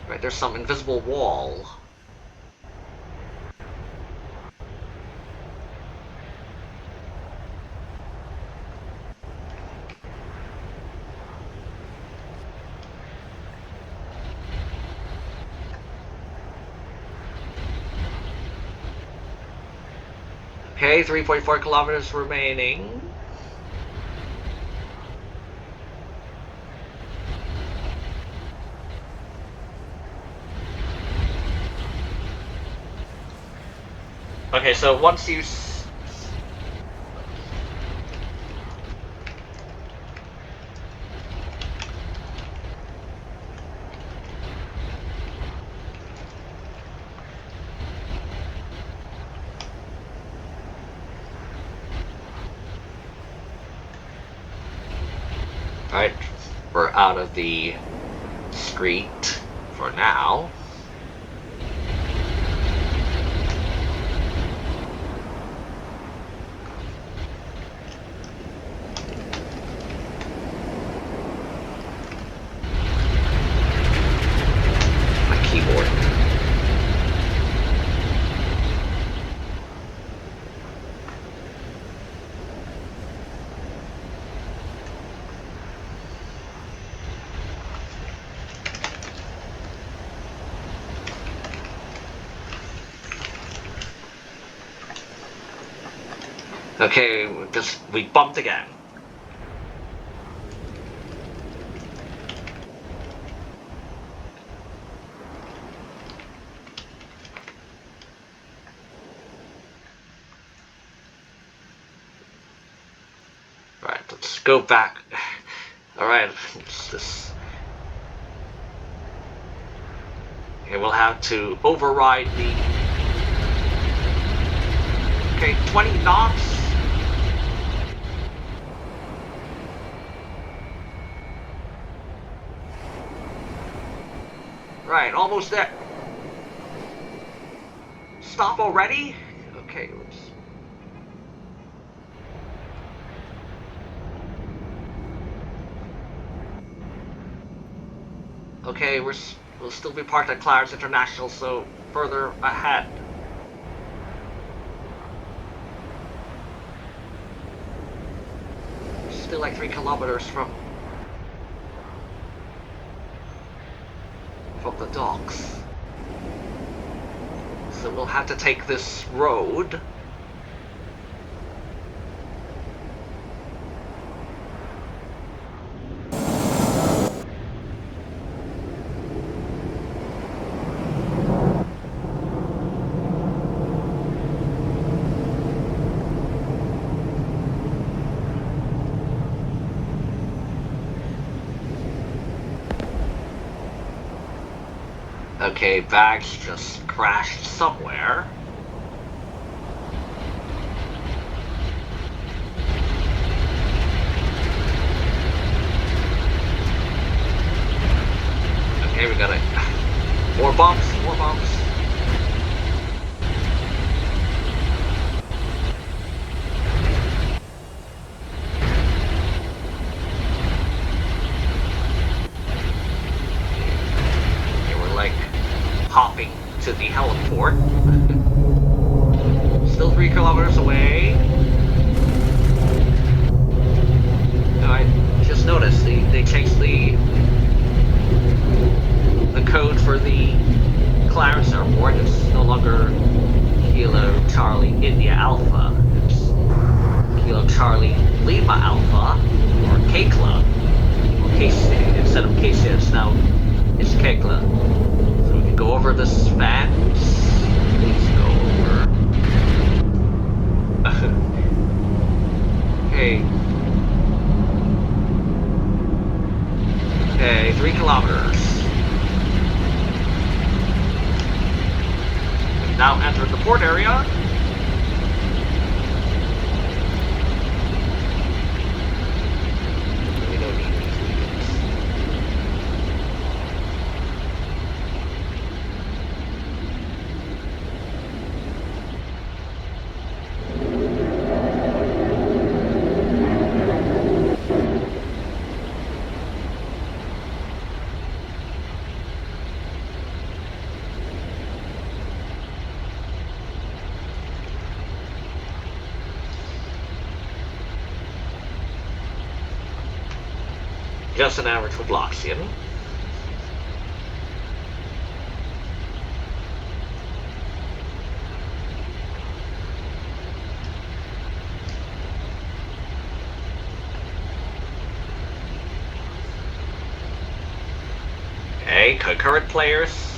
Right, there's some invisible wall. Okay, 3.4 kilometers remaining. Okay, so once you Alright, we're out of the street for now. Okay, we bumped again. Right, let's go back. Alright, it's this. Okay, we'll have to override the. Okay, 20 knots. Right, almost there. Stop already? Okay, oops. Okay, we'll still be parked at Clarence International, so further ahead. Still like 3 kilometers from the docks. So we'll have to take this road. Okay, bags just crashed somewhere. Lima Alpha, or Kekla, or instead of K6, now it's Kekla. So we can go over this fence. Please go over. Okay, 3 kilometers. We've now entered the port area. We don't need these beacons. Just an average for Bloxian. Okay, concurrent players.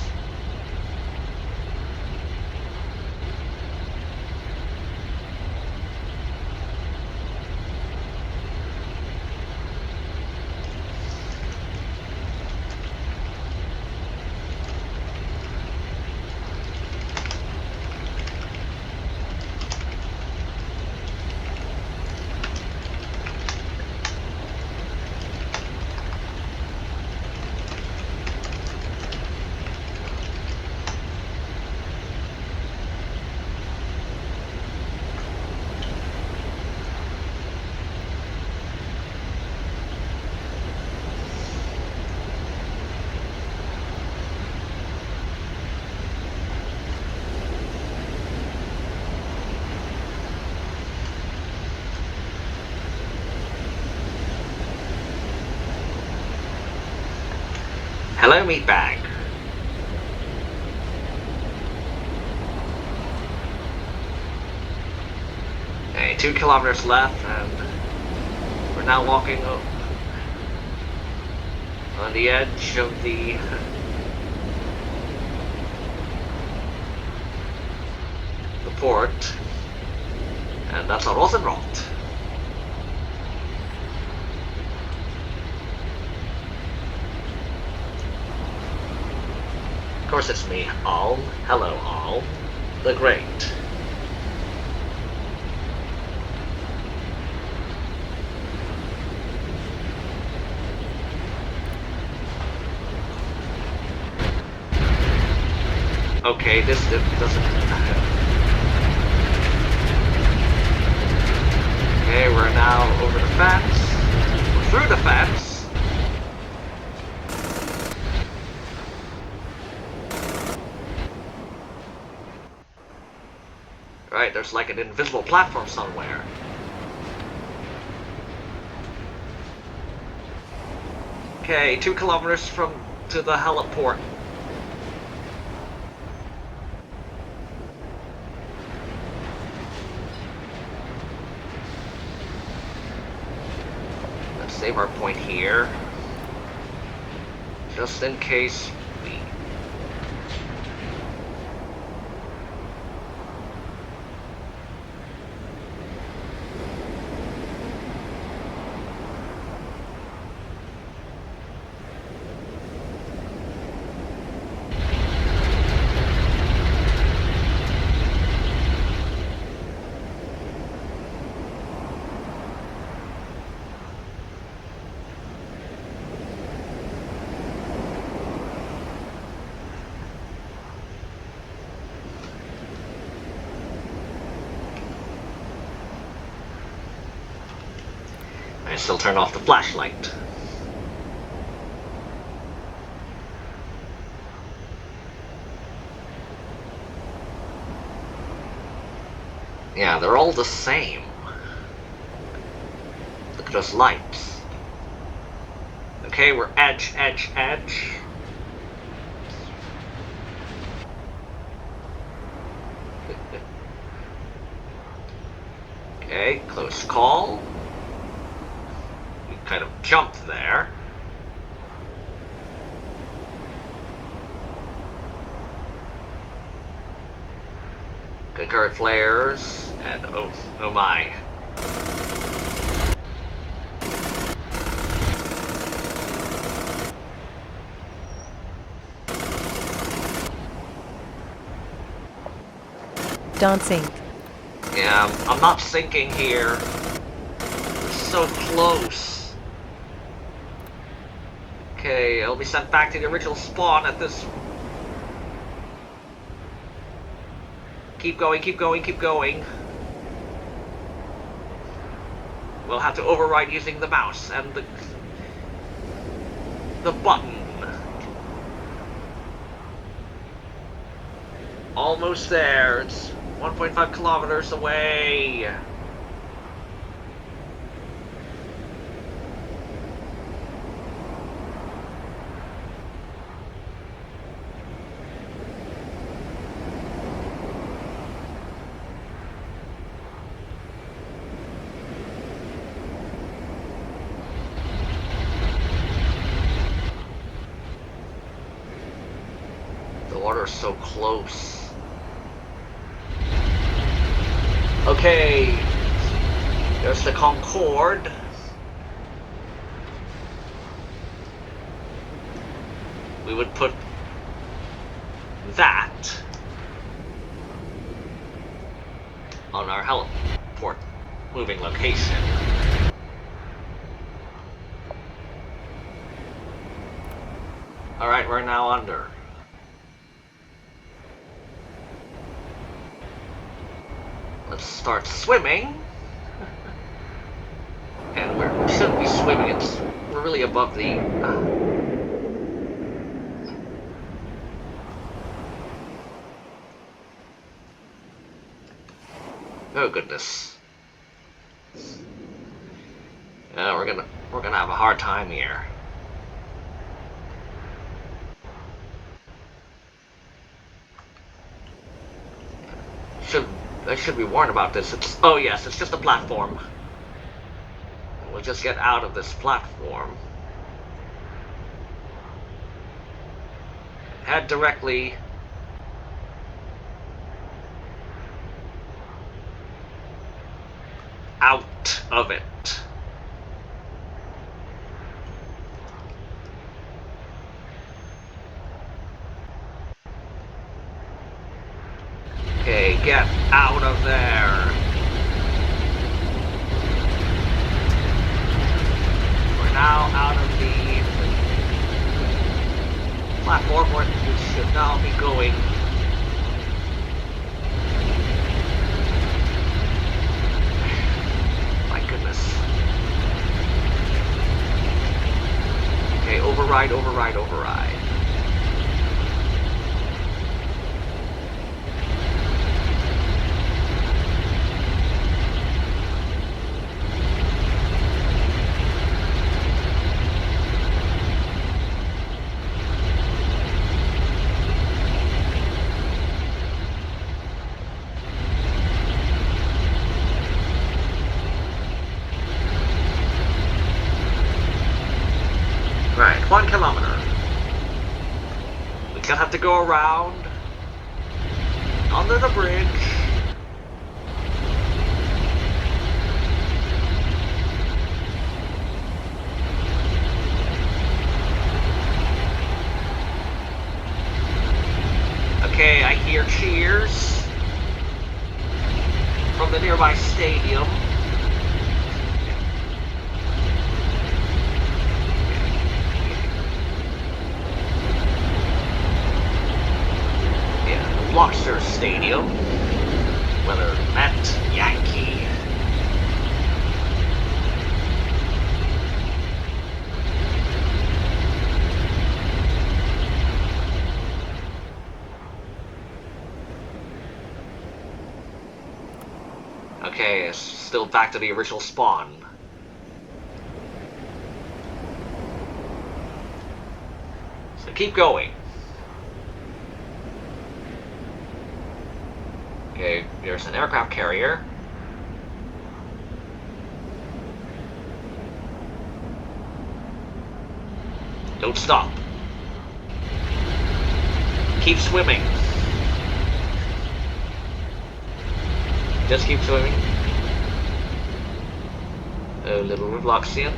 Hello, meatbag. Okay, 2 kilometers left, and we're now walking up on the edge of the port, and that's our Rosenrot. Of course, it's me, Alm. Hello, Alm. The Great. Okay, this doesn't... Okay, we're now over the fence. We're through the fence. Right, there's like an invisible platform somewhere. Okay, 2 kilometers to the heliport. Let's save our point here, just in case we... I still turn off the flashlight. Yeah, they're all the same. Look at those lights. Okay, we're edge, edge, edge. Okay, close call. kind of jump there. Concurrent flares, and oh my. Don't sink. Yeah, I'm not sinking here. We're so close. Okay, I'll be sent back to the original spawn at this. Keep going, keep going, keep going. We'll have to override using the mouse and the button. Almost there. It's 1.5 kilometers away. The water's so close. Okay, there's the Concorde. We would put that on our heliport moving location. Alright, we're now under. Let's start swimming. And we shouldn't be swimming, we're really above the... Oh goodness. Yeah, we're gonna have a hard time here. I should be warned about this. Oh yes, it's just a platform. We'll just get out of this platform. Head directly out of it. Okay, get out of there. We're now out of the platform where we should now be going. My goodness. Okay, override, override, override. Right, 1 kilometer. We just have to go around under the bridge. Okay, I hear cheers from the nearby stadium. Blockster Stadium, whether Met, Yankee. Okay, it's still back to the original spawn. So keep going. Okay, there's an aircraft carrier. Don't stop. Keep swimming. Just keep swimming. A little Robloxian.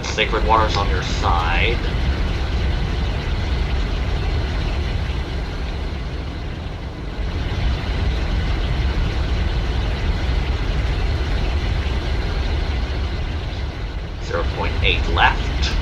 Sacred waters on your side. .8 left.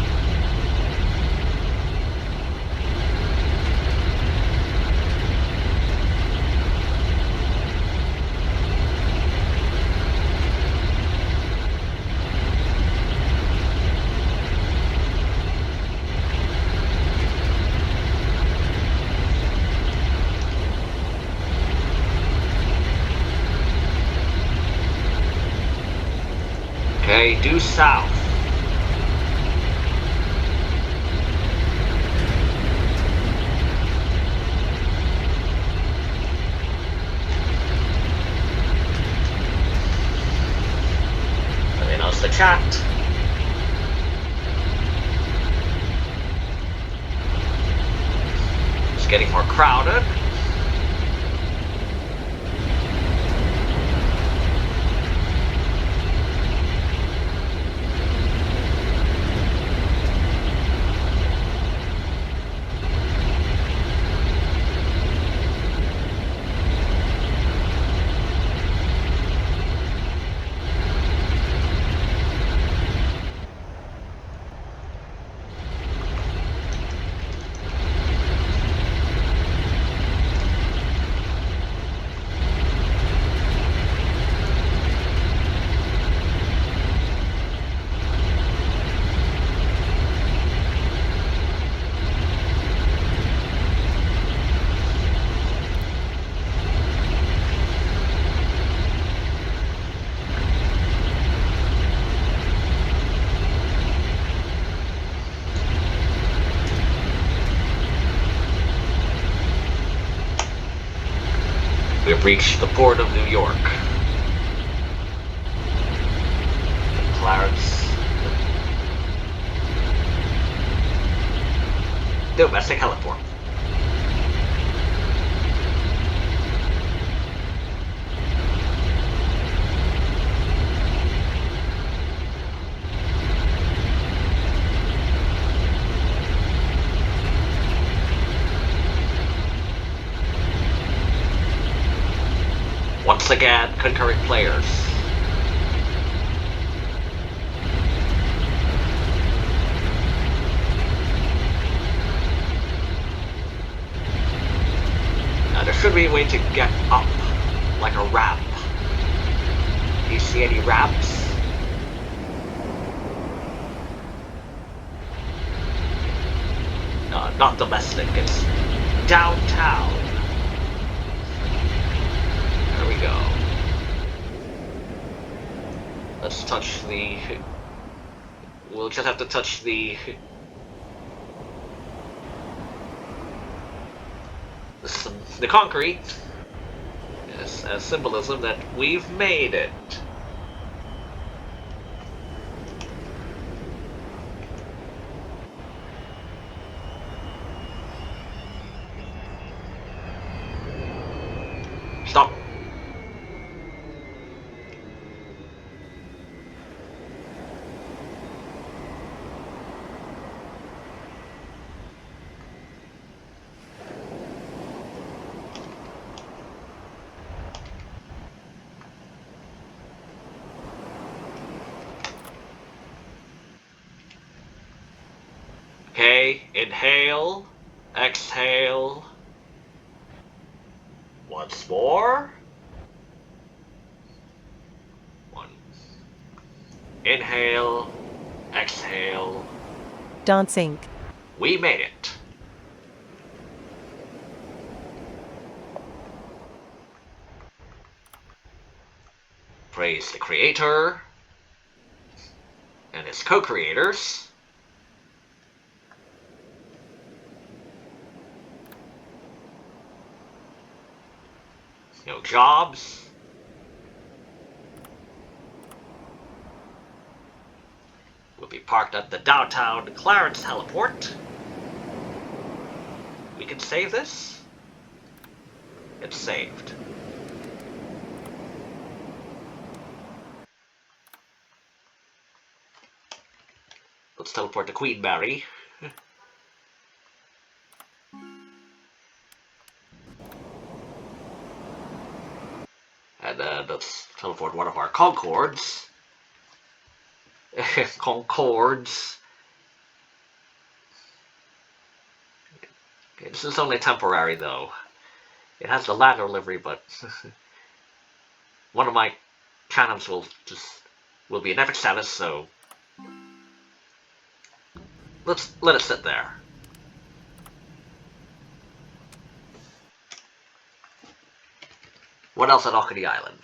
Okay, due south. The chat. It's getting more crowded. We have reached the port of New York. The Clarence Domestic Heliport. Once again, concurrent players. Now there should be a way to get up, like a ramp. Do you see any ramps? No, not domestic, it's downtown. There we go. Let's touch the... We'll just have to touch the concrete. Yes, as symbolism that we've made it. Stop. Okay, inhale, exhale. Once more. One. Inhale, exhale. Don't sink. We made it. Praise the creator and his co-creators. No jobs. Will be parked at the downtown Clarence Heliport. We can save this. It's saved. Let's teleport to Queen Mary. And let's teleport one of our Concords. Concords. Okay, this is only temporary though. It has the lander livery, but one of my cannons will be an epic status, so let's let it sit there. What else at Oconee Island?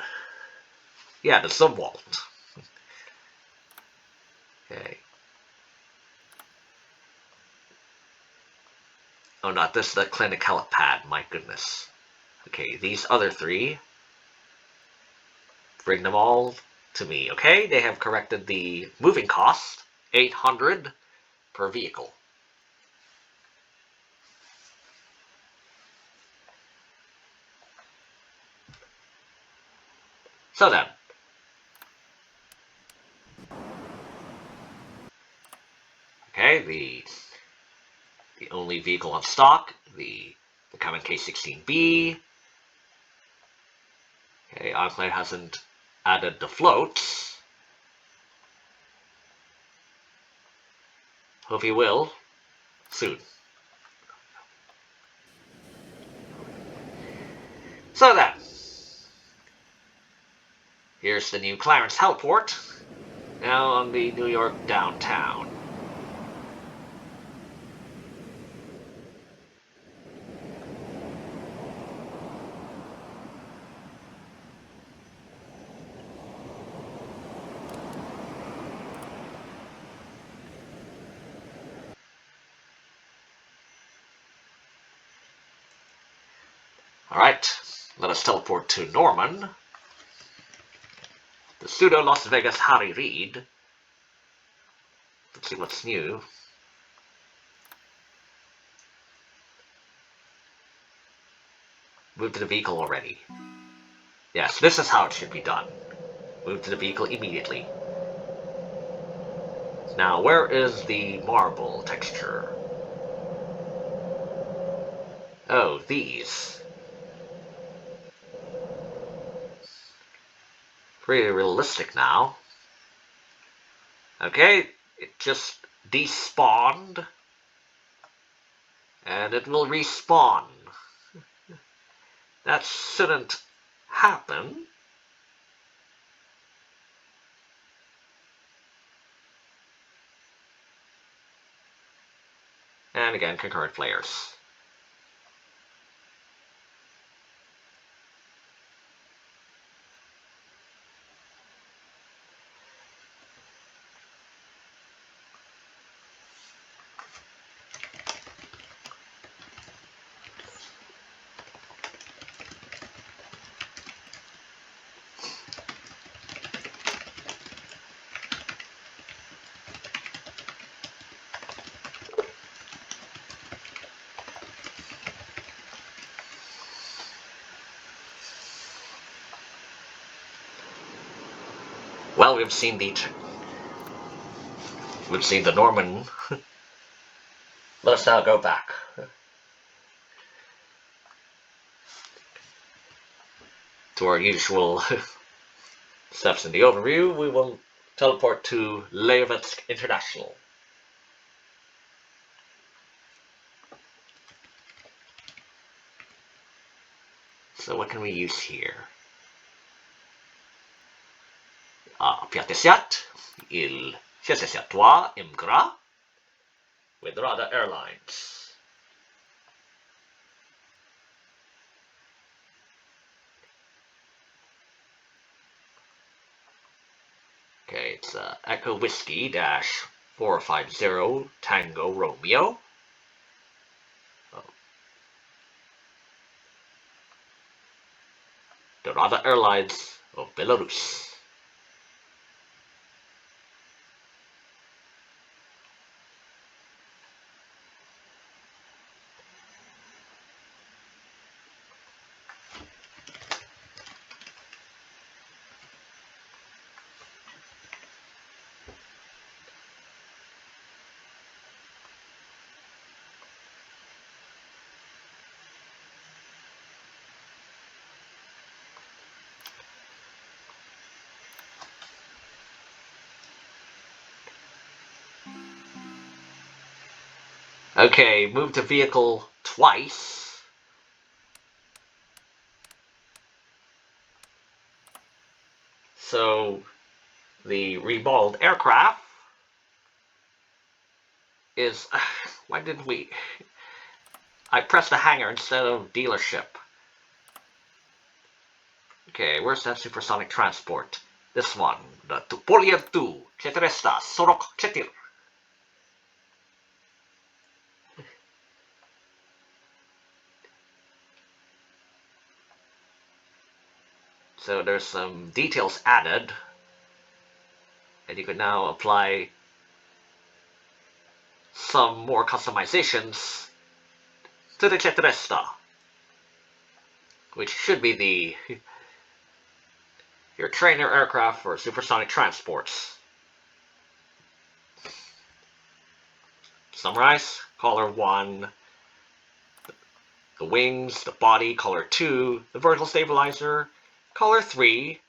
Yeah, the subvault. Okay. Oh, not this, the Clinic Helipad, my goodness. Okay, these other three, bring them all to me, okay? They have corrected the moving cost, 800 per vehicle. So then, okay, the only vehicle on stock, the Kaman K-16B. Okay, ironclad hasn't added the floats. Hope he will soon. So then, here's the new Clarence Heliport, now on the New York downtown. Alright, let us teleport to Norman. The pseudo Las Vegas Harry Reid. Let's see what's new. Move to the vehicle already. Yes, this is how it should be done. Move to the vehicle immediately. Now, where is the marble texture? Oh, these. Pretty realistic now. Okay, it just despawned. And it will respawn. That shouldn't happen. And again, concurrent flares. Well, we've seen the Norman. Let us now go back to our usual steps in the overview. We will teleport to Ulyanovsk International. So what can we use here? 50 il 62 Imgra with Rada Airlines. Okay, it's Echo Whiskey dash 450 Tango Romeo. Oh. the Rada Airlines of Belarus. Okay, move to vehicle twice. So the remodeled aircraft is... why did we... I pressed the hangar instead of dealership. Okay, where's that supersonic transport? This one, the Tupolev Tu-444. So there's some details added, and you can now apply some more customizations to the Cetresta, which should be the your trainer aircraft for supersonic transports. Summarize: color 1, the wings, the body; color 2, the vertical stabilizer; color 3,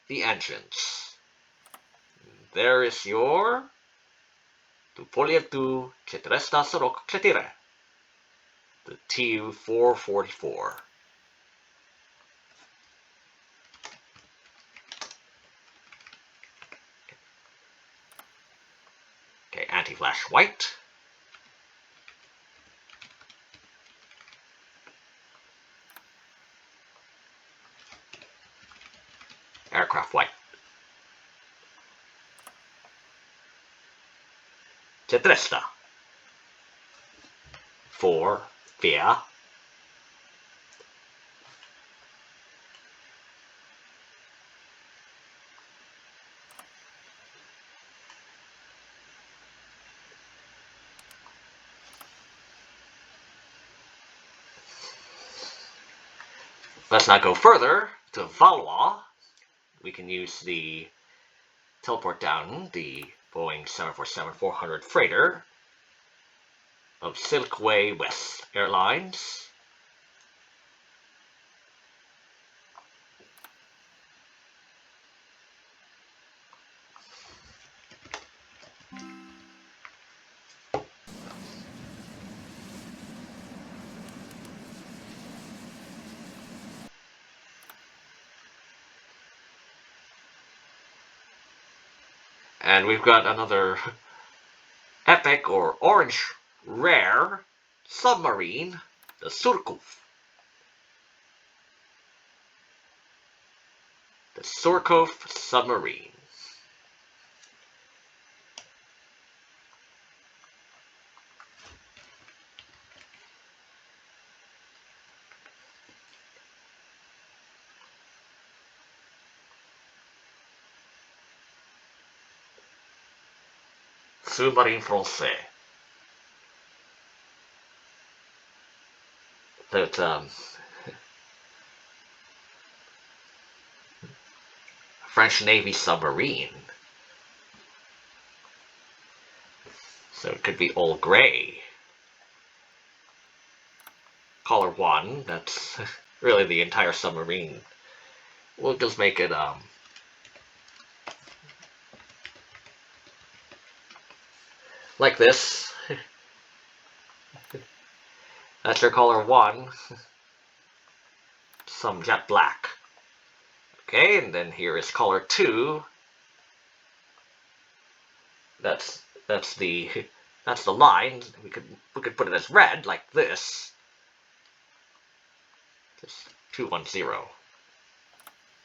the engines. There is your Tupolev Tu-444, the Tu-444. Okay, anti-flash white. Aircraft white. Cetresta. 4, 4. Let's not go further to Valois. We can use the teleport down the Boeing 747-400 freighter of Silkway West Airlines. And we've got another epic or orange rare submarine, the Surcouf. The Surcouf Submarine. Sous-marin français. That French Navy submarine. So it could be all gray. Color 1, that's really the entire submarine. We'll just make it like this. That's your color 1. Some jet black. Okay, and then here is color 2. That's the line. We could put it as red like this. Just 210.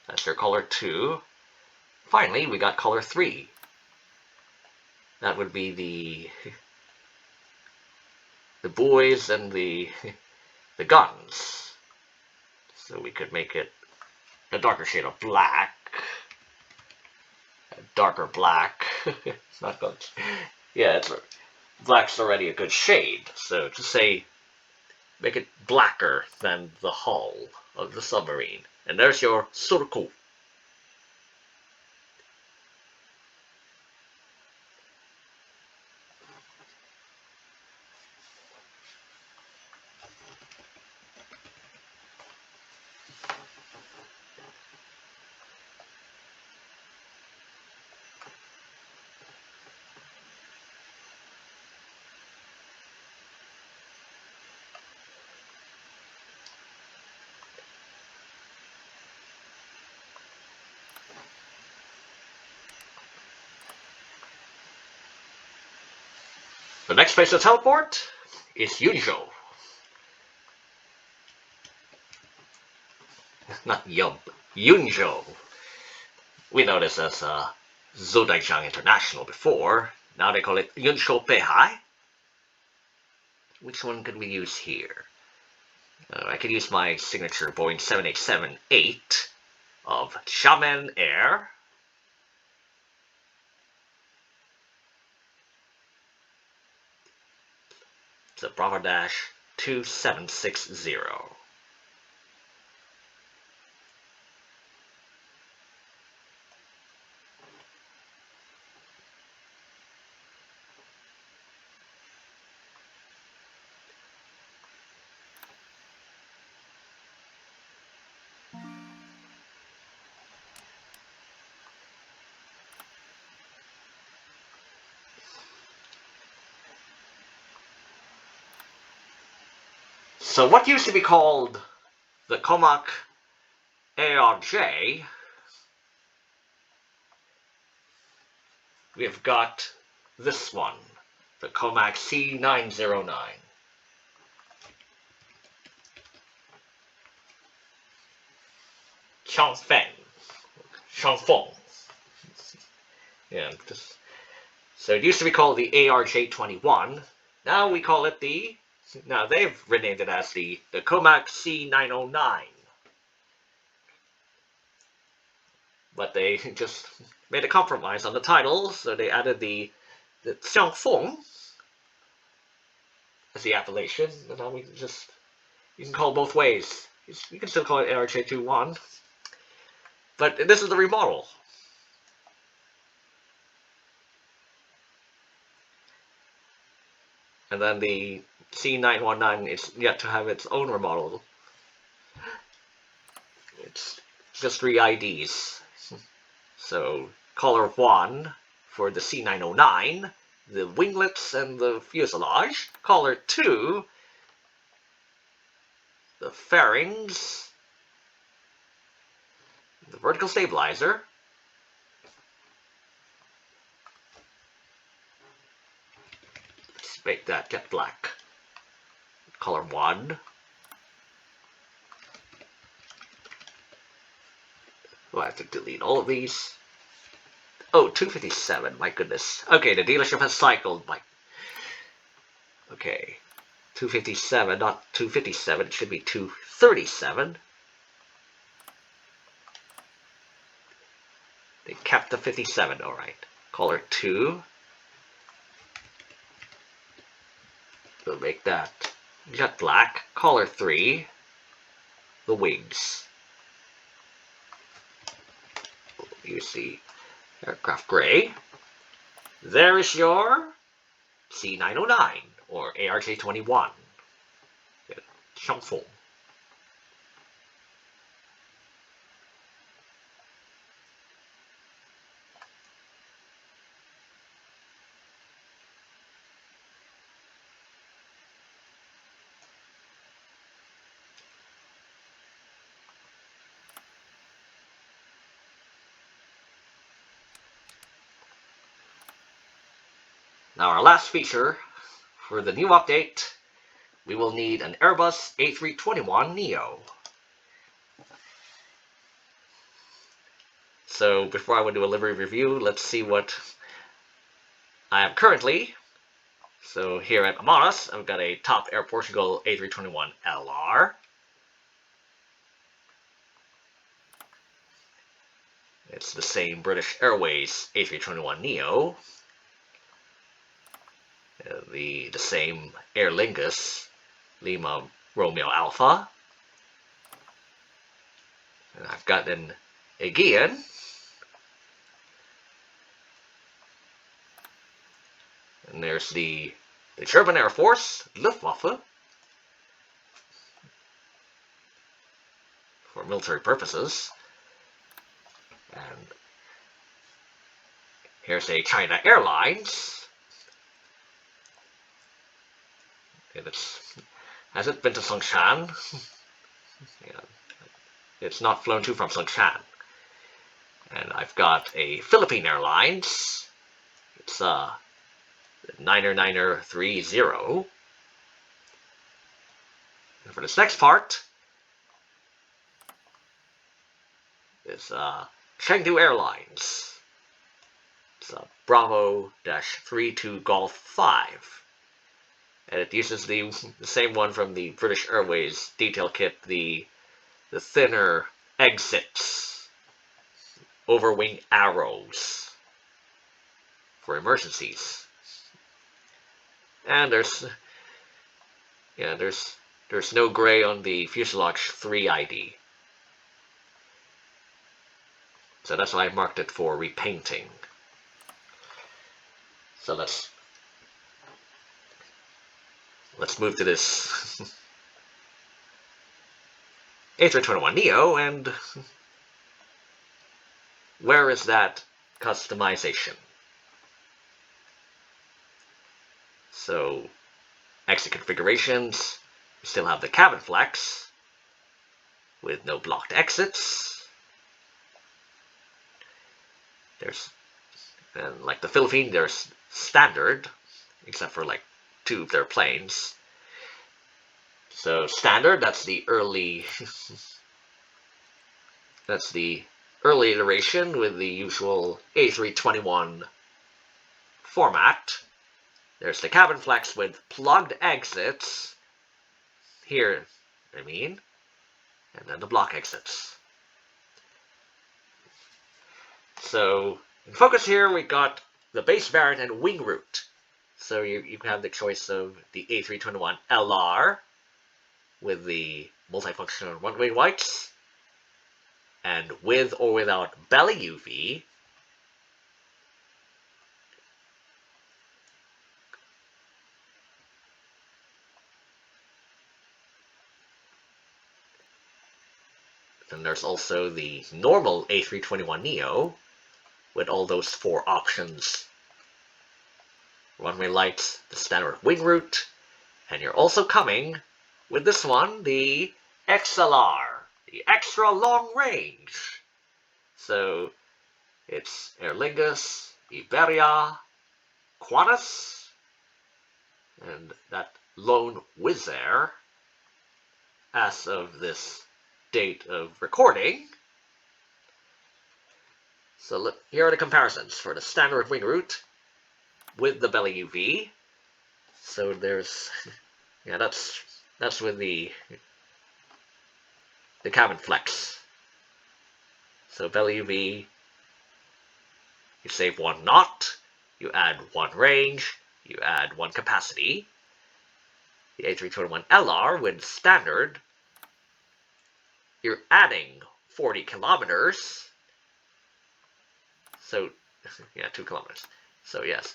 That's your color 2. Finally, we got color 3. That would be the buoys and the guns. So we could make it a darker shade of black. A darker black. It's not good. Yeah, black's already a good shade. So just say, make it blacker than the hull of the submarine. And there's your Surcouf. The next place to teleport is Yunzhou. Not Yub, Yunzhou. We know this as Zhuangjiang International before. Now they call it Yunzhou Beihai. Which one could we use here? I could use my signature Boeing 787-8 of Xiamen Air. It's a Bravo Dash 2760. So what used to be called the Comac J, we've got this one, the Comac C909. Xiángfèng. Yeah, so it used to be called the ARJ-21. Now we call it the, now they've renamed it as the Comac C909. But they just made a compromise on the title, so they added the Xiángfèng as the appellation, and now you can call it both ways. You can still call it ARJ-21, but this is the remodel. And then the C919 is yet to have its own remodel. It's just 3 IDs. So, color 1 for the C909, the winglets and the fuselage. Color 2, the fairings, the vertical stabilizer, let's make that jet black. Color 1. Well, I have to delete all of these. Oh, 257, my goodness. Okay, the dealership has cycled. Okay, 257, not 257, it should be 237. They kept the 57, alright. Color 2. We'll make that jet black. Color 3. The wings. Use the aircraft gray. There is your C909 or ARJ-21. Xiángfèng. Now our last feature, for the new update, we will need an Airbus A321neo. So before I would do a livery review, let's see what I have currently. So here at Amaras, I've got a Top Air Portugal A321LR. it's the same British Airways A321neo, the same Aer Lingus Lima Romeo Alpha, and I've got an Aegean, and there's the German Air Force Luftwaffe for military purposes, and here's a China Airlines. Okay, hasn't been to Songshan. Yeah, it's not flown to from Songshan. And I've got a Philippine Airlines. It's Nahr Nahrstein. And for this next part, it's Chengdu Airlines. It's Bravo-32 Golf 5. And it uses the same one from the British Airways detail kit, the thinner exits, overwing arrows for emergencies. And there's no gray on the fuselage 3 ID. So that's why I marked it for repainting. So let's move to this A321neo, and where is that customization? So, exit configurations, we still have the cabin flex with no blocked exits. There's, and like the Philippines, there's standard, except for like 2 of their planes. So standard, that's the early that's the early iteration with the usual A321 format. There's the cabin flex with plugged exits here, and then the block exits. So in focus here, we got the base variant and wing route. So you can have the choice of the A321LR with the multifunctional one-way lights, and with or without belly UV, then there's also the normal A321neo with all those 4 options. Runway lights, the standard wing route, and you're also coming with this one, the XLR, the extra long range. So it's Aer Lingus, Iberia, Qantas, and that lone Wizz Air, as of this date of recording. So here are the comparisons for the standard wing route with the belly UV. So there's, yeah, that's with the cabin flex. So belly UV, you save 1 knot, you add 1 range, you add 1 capacity. The A321LR with standard, you're adding 40 kilometers. So, yeah, 2 kilometers. So yes,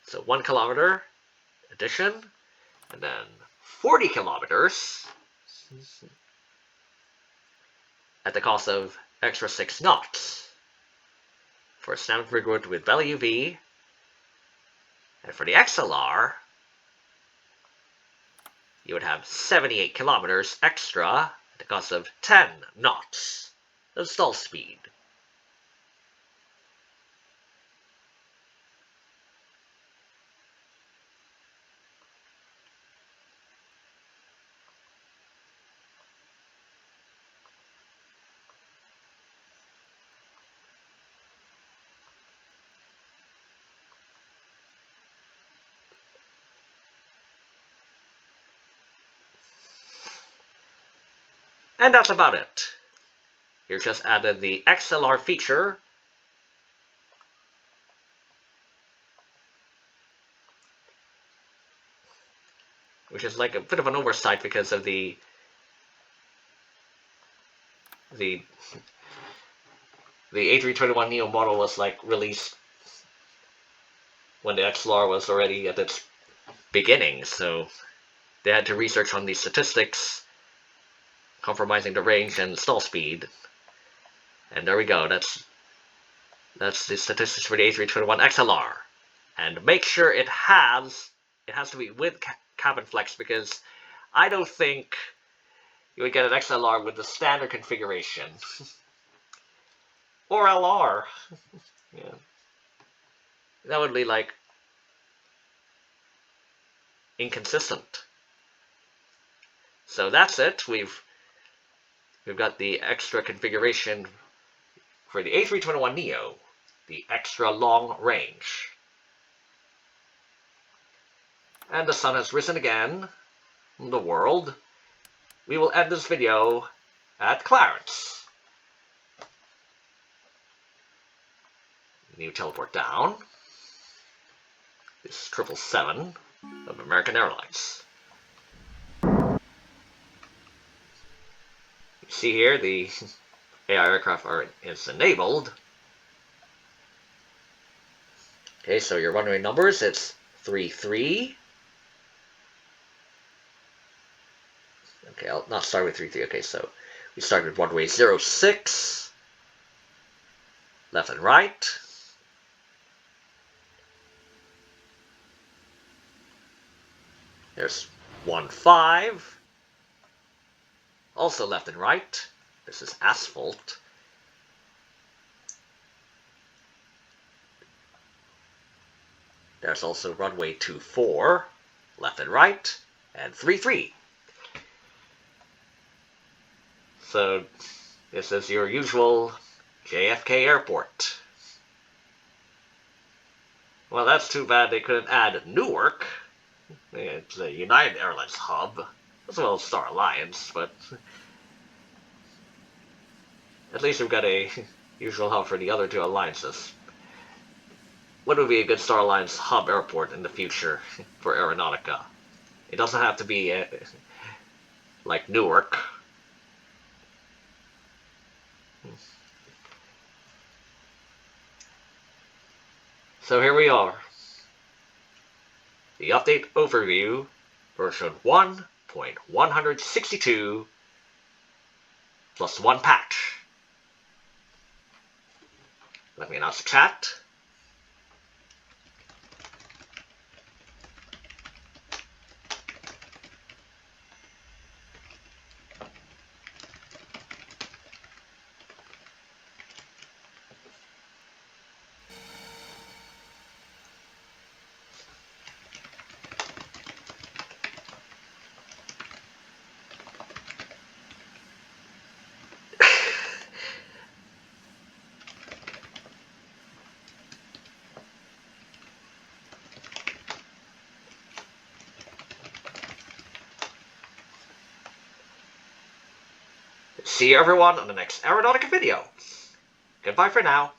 so 1 kilometer addition, and then 40 kilometers at the cost of extra 6 knots for a standard rig route with belly UV. And for the XLR, you would have 78 kilometers extra at the cost of 10 knots of stall speed. And that's about it. Here just added the XLR feature which is like a bit of an oversight because of the A321neo model was like released when the XLR was already at its beginning, so they had to research on the statistics, compromising the range and stall speed. And there we go, that's the statistics for the A321 XLR. And make sure it has to be with cabin flex, because I don't think you would get an XLR with the standard configuration. Or LR. Yeah. That would be like inconsistent. So that's it. We've got the extra configuration for the A321neo, the extra long range. And the sun has risen again in the world. We will end this video at Clarence. New teleport down. This is 777 of American Airlines. You see here the AI aircraft is enabled. Okay, so your runway numbers, it's 33. Okay, I'll not start with 33. Okay, so we start with runway 06. Left and right. There's 15. Also left and right. This is asphalt. There's also runway 24, left and right, and 33. So this is your usual JFK airport. Well, that's too bad they couldn't add Newark. It's a United Airlines hub, as well as Star Alliance, but at least we've got a usual hub for the other two alliances. What would be a good Star Alliance hub airport in the future for Aeronautica? It doesn't have to be like Newark. So here we are. The update overview, version 1.162 plus 1 patch. Let me announce the chat. See you everyone on the next Aeronautica video. Goodbye for now.